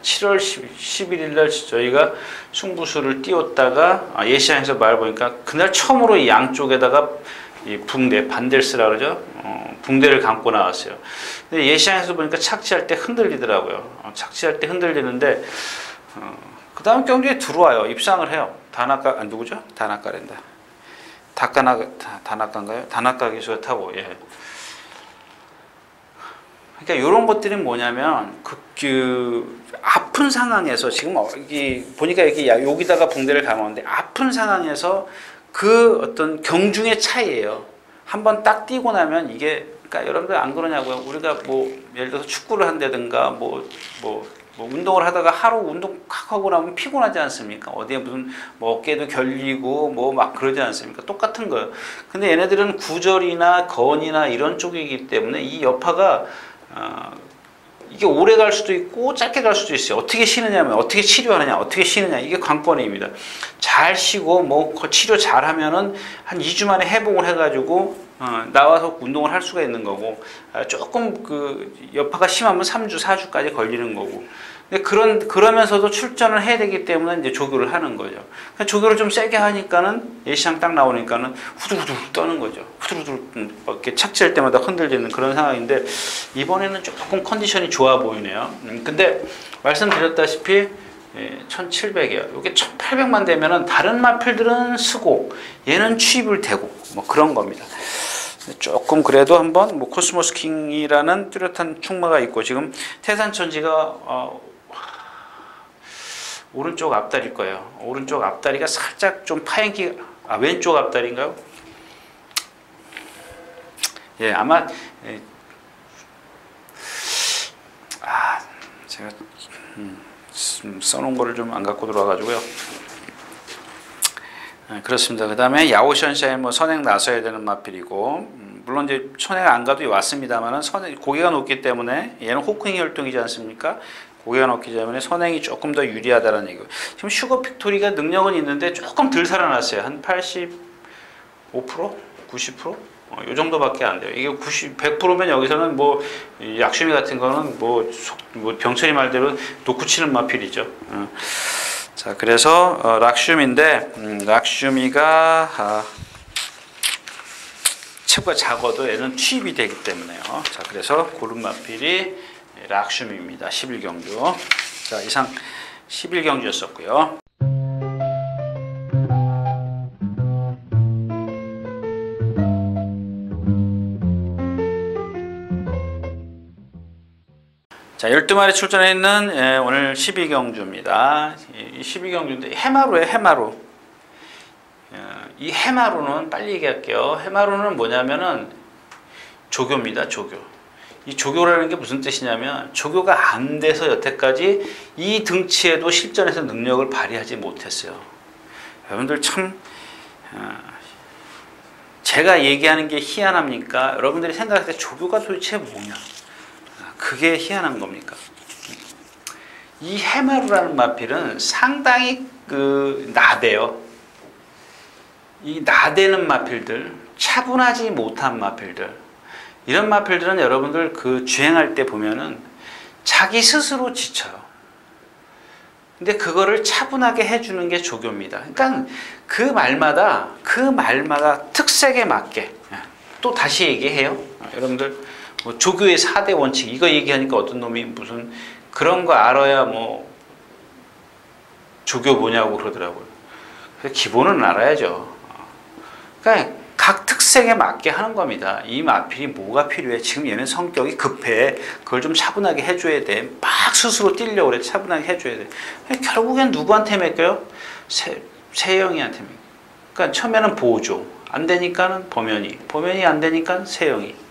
7월 11일 날 저희가 승부수를 띄웠다가 예시장에서 말 보니까 그날 처음으로 양쪽에다가 이 붕대, 반델스라 그러죠. 붕대를 감고 나왔어요. 근데 예시장에서 보니까 착지할 때 흔들리더라고요. 착지할 때 흔들리는데 그 다음 경기에 들어와요. 입상을 해요. 누구죠? 다나카랜다. 다나카인가요? 다나카 기수가 타고, 예. 그러니까 이런 것들이 뭐냐면 아픈 상황에서 지금 보니까 여기다가 붕대를 감았는데 아픈 상황에서 그 어떤 경중의 차이예요. 한번 딱 뛰고 나면 이게, 그러니까 여러분들 안 그러냐고요. 우리가 뭐 예를 들어서 축구를 한다든가 뭐 운동을 하다가 하루 운동하고 나면 피곤하지 않습니까? 어디에 무슨 뭐 어깨도 결리고 뭐 막 그러지 않습니까? 똑같은 거예요. 근데 얘네들은 구절이나 건이나 이런 쪽이기 때문에 이 여파가 이게 오래 갈 수도 있고 짧게 갈 수도 있어요. 어떻게 쉬느냐면 어떻게 치료하느냐, 어떻게 쉬느냐, 이게 관건입니다. 잘 쉬고 뭐 치료 잘 하면은 한 2주 만에 회복을 해가지고 나와서 운동을 할 수가 있는 거고, 조금 그 여파가 심하면 3주, 4주까지 걸리는 거고. 근데 그러면서도 출전을 해야 되기 때문에 이제 조교를 하는 거죠. 조교를 좀 세게 하니까는 예시장 딱 나오니까는 후두후두 떠는 거죠. 후두후두 이렇게 착지할 때마다 흔들리는 그런 상황인데, 이번에는 조금 컨디션이 좋아 보이네요. 근데 말씀드렸다시피 1700이에요. 이게 1800만 되면은 다른 마필들은 쓰고 얘는 취입을 대고 뭐 그런 겁니다. 조금 그래도 한번 뭐 코스모스 킹이라는 뚜렷한 충마가 있고, 지금 태산천지가 오른쪽 앞다리일 거예요. 오른쪽 앞다리가 살짝 좀 파행기, 왼쪽 앞다리인가요? 예, 아마 제가 써놓은 거를 좀 안 갖고 들어와가지고요. 그렇습니다. 그 다음에 야오션샤인 뭐 선행 나서야 되는 마필이고, 물론 이제 선행 안 가도 왔습니다만은 고개가 높기 때문에 얘는 호킹 혈통이지 않습니까? 고개가 높기 때문에 선행이 조금 더 유리하다는 얘기고, 지금 슈거 픽토리가 능력은 있는데 조금 덜 살아났어요. 한 85%? 90%? 이 정도밖에 안 돼요. 이게 100%면 여기서는 뭐 약슈미 같은 거는 뭐 병철이 말대로 놓고 치는 마필이죠. 자, 그래서 락슈미인데 락슈미가 체구가 작아도 얘는 취입이 되기 때문에요. 자, 그래서 고른 마필이 락슈미입니다. 11경주. 자, 이상 11경주였었고요. 자, 12마리 출전해 있는 오늘 12경주입니다. 이 12경주인데 해마루예요, 해마루. 이 해마루는 빨리 얘기할게요. 해마루는 뭐냐면은 조교입니다, 조교. 이 조교라는 게 무슨 뜻이냐면 조교가 안 돼서 여태까지 이 등치에도 실전에서 능력을 발휘하지 못했어요. 여러분들 참 제가 얘기하는 게 희한합니까? 여러분들이 생각할 때 조교가 도대체 뭐냐? 그게 희한한 겁니까? 이 해마루라는 마필은 상당히 나대요. 이 나대는 마필들, 차분하지 못한 마필들, 이런 마필들은 여러분들 주행할 때 보면은 자기 스스로 지쳐요. 근데 그거를 차분하게 해주는 게 조교입니다. 그러니까 그 말마다 특색에 맞게 또 다시 얘기해요. 여러분들 뭐 조교의 4대 원칙 이거 얘기하니까 어떤 놈이 무슨 그런 거 알아야 뭐 조교 뭐냐고 그러더라고요. 기본은 알아야죠. 그러니까 각 특색에 맞게 하는 겁니다. 이 마필이 뭐가 필요해? 지금 얘는 성격이 급해. 그걸 좀 차분하게 해줘야 돼. 막 스스로 뛰려고 그래. 차분하게 해줘야 돼. 결국엔 누구한테 맡겨요? 세영이한테 맡겨요. 그러니까 처음에는 보조. 안 되니까는 범연이 안 되니까 세영이.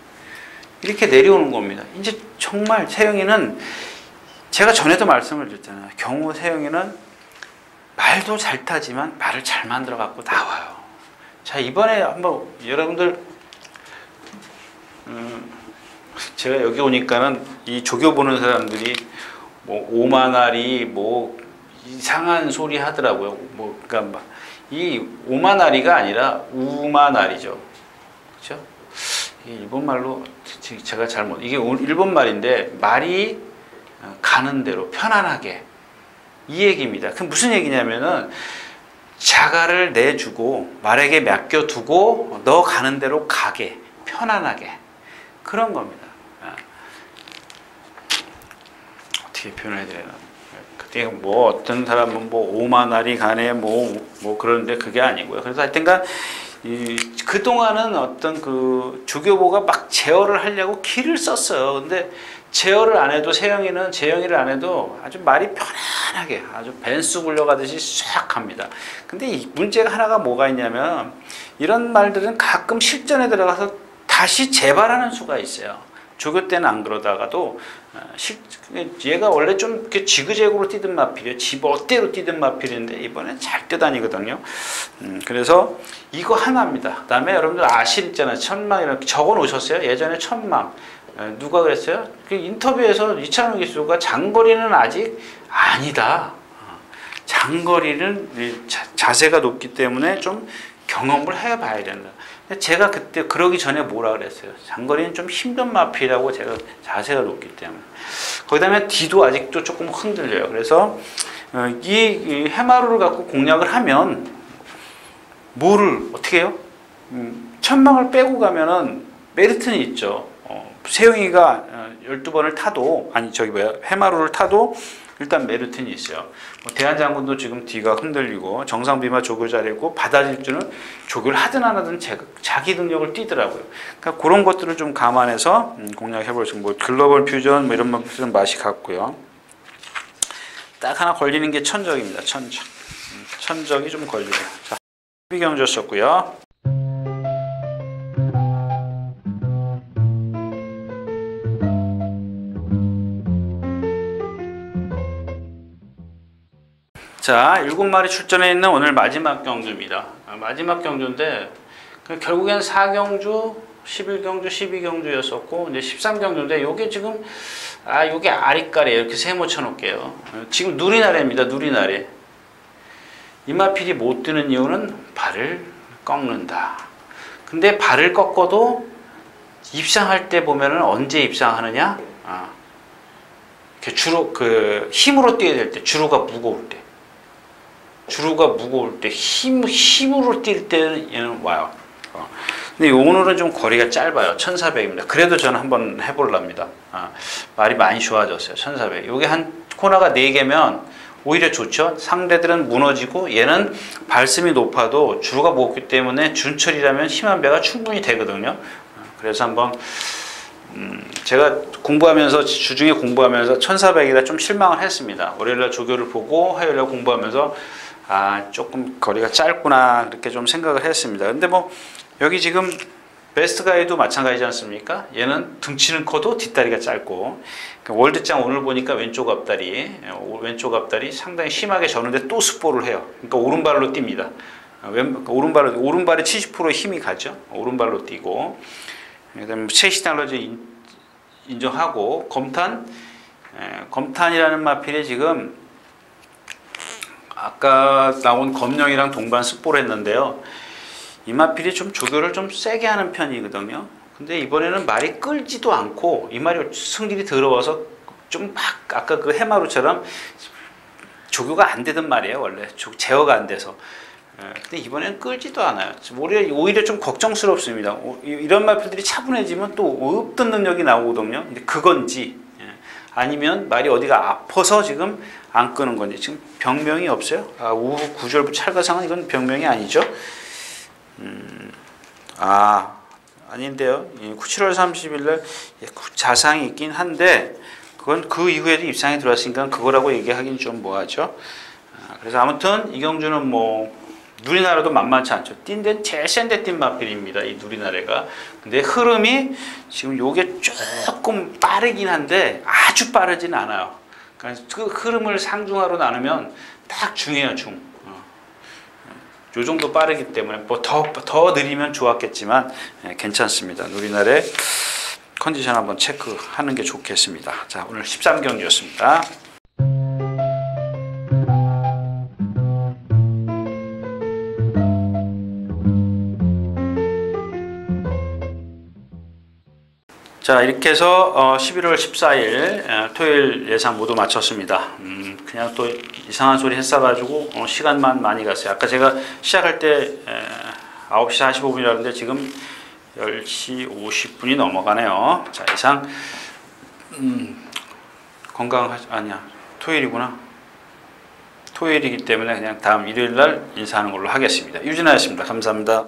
이렇게 내려오는 겁니다. 이제 정말 세영이는 제가 전에도 말씀을 드렸잖아요. 경우 세영이는 말도 잘 타지만 말을 잘 만들어 갖고 나와요. 자, 이번에 한번 여러분들 제가 여기 오니까는 이 조교 보는 사람들이 뭐 오마나리 뭐 이상한 소리 하더라고요. 뭐 그러니까 이 오마나리가 아니라 우마나리죠. 그렇죠? 일본 말로 제가 잘못 이게 일본 말인데 말이 가는 대로 편안하게 이 얘기입니다. 그 무슨 얘기냐면은 자가를 내주고 말에게 맡겨두고 너 가는 대로 가게 편안하게 그런 겁니다. 어떻게 표현해야 되나? 그때 뭐 어떤 사람은 뭐 오마나리 가네 뭐 그러는데 그게 아니고요. 그래서 하여튼간 그동안은 어떤 조교보가 막 제어를 하려고 기를 썼어요. 근데 제어를 안 해도 재영이를 안 해도 아주 말이 편안하게 아주 벤수 굴려가듯이 싹 합니다. 근데 이 문제가 하나가 뭐가 있냐면 이런 말들은 가끔 실전에 들어가서 다시 재발하는 수가 있어요. 조교 때는 안 그러다가도 얘가 원래 좀 이렇게 지그재그로 뛰던 마필이에요. 지 멋대로 뛰던 마필인데 이번엔 잘 뛰다니거든요. 그래서 이거 하나입니다. 그 다음에 여러분들 있잖아요. 천망 이렇게 적어 놓으셨어요? 예전에 천망. 누가 그랬어요? 그 인터뷰에서 이찬호 기수가 장거리는 아직 아니다. 장거리는 자세가 높기 때문에 좀 경험을 해봐야 된다. 제가 그때 그러기 전에 뭐라 그랬어요? 장거리는 좀 힘든 마필이라고 제가 자세가 높기 때문에. 거기다음에 뒤도 아직도 조금 흔들려요. 그래서 이 해마루를 갖고 공략을 하면 뭐를 어떻게 해요? 천망을 빼고 가면은 메리트는 있죠. 세영이가 12번을 타도 해마루를 타도 일단 메리트는 있어요. 대한장군도 지금 뒤가 흔들리고 정상비마 조교 잘했고 바다질주는 조교를 하든 안 하든 자기 능력을 띄더라고요. 그러니까 그런 것들을 좀 감안해서 공략해볼 수 있고 글로벌 퓨전 이런 것들은 맛이 같고요. 딱 하나 걸리는 게 천적입니다. 천적이 좀 걸리네요. 자, 비경주였었고요. 자, 7마리 출전해 있는 오늘 마지막 경주입니다. 마지막 경주인데 결국엔 4경주, 11경주, 12경주였었고 이제 13경주인데 요게 지금 요게 아리까리 이렇게 세모 쳐놓을게요. 지금 누리나래입니다. 누리나래. 이마필이 못 뜨는 이유는 발을 꺾는다. 근데 발을 꺾어도 입상할 때 보면은 언제 입상하느냐? 주로 힘으로 뛰어야 될 때, 주로가 무거울 때. 힘으로 뛸 때는 얘는 와요. 근데 오늘은 좀 거리가 짧아요. 1400입니다. 그래도 저는 한번 해보랍니다. 말이 많이 좋아졌어요. 1400. 요게 한 코너가 4개면 오히려 좋죠. 상대들은 무너지고 얘는 발심이 높아도 주로가 무겁기 때문에 준철이라면 힘 한 배가 충분히 되거든요. 그래서 한번 제가 공부하면서 주중에 공부하면서 1400이라 좀 실망을 했습니다. 월요일날 조교를 보고 화요일날 공부하면서 조금 거리가 짧구나 그렇게 좀 생각을 했습니다. 근데 뭐 여기 지금 베스트 가이도 마찬가지지 않습니까? 얘는 등치는 커도 뒷다리가 짧고 월드장 오늘 보니까 왼쪽 앞다리 상당히 심하게 졌는데 또 스포를 해요. 그러니까 오른발로 뜁니다. 오른발에 70% 힘이 가죠. 오른발로 뛰고 그다음에 체시달러즈 인정하고 검탄이라는 마필에 지금 아까 나온 검령이랑 동반 스포를 했는데요. 이 마필이 좀 조교를 좀 세게 하는 편이거든요. 근데 이번에는 말이 끌지도 않고 이 말이 성질이 더러워서 좀 막 아까 그 해마루처럼 조교가 안 되던 말이에요. 원래 제어가 안 돼서. 근데 이번에는 끌지도 않아요. 오히려 좀 걱정스럽습니다. 이런 마필들이 차분해지면 또 없던 능력이 나오거든요. 근데 그건지 아니면 말이 어디가 아파서 지금 안 끄는 건지. 지금 병명이 없어요. 우후 구절부 찰가상은 이건 병명이 아니죠. 아닌데요. 7월 30일 날 자상이 있긴 한데 그건 그 이후에도 입상이 들어왔으니까 그거라고 얘기하기는 좀 뭐하죠. 그래서 아무튼 이경주는 뭐 누리나라도 만만치 않죠. 뛴 데는 제일 센데 뛴 마필입니다. 이 누리나라가. 근데 흐름이 지금 요게 조금 빠르긴 한데 아주 빠르진 않아요. 그러니까 그 흐름을 상중하로 나누면 딱 중이에요. 중. 요 정도 빠르기 때문에 뭐 더 느리면 좋았겠지만 괜찮습니다. 누리나라의 컨디션 한번 체크하는 게 좋겠습니다. 자, 오늘 13경기였습니다. 자, 이렇게 해서 11월 14일 토요일 예상 모두 마쳤습니다. 그냥 또 이상한 소리 했어가지고 시간만 많이 갔어요. 아까 제가 시작할 때 9시 45분이라는데 지금 10시 50분이 넘어가네요. 자, 이상 아니야, 토요일이구나. 토요일이기 때문에 그냥 다음 일요일 날 인사하는 걸로 하겠습니다. 유진아였습니다. 감사합니다.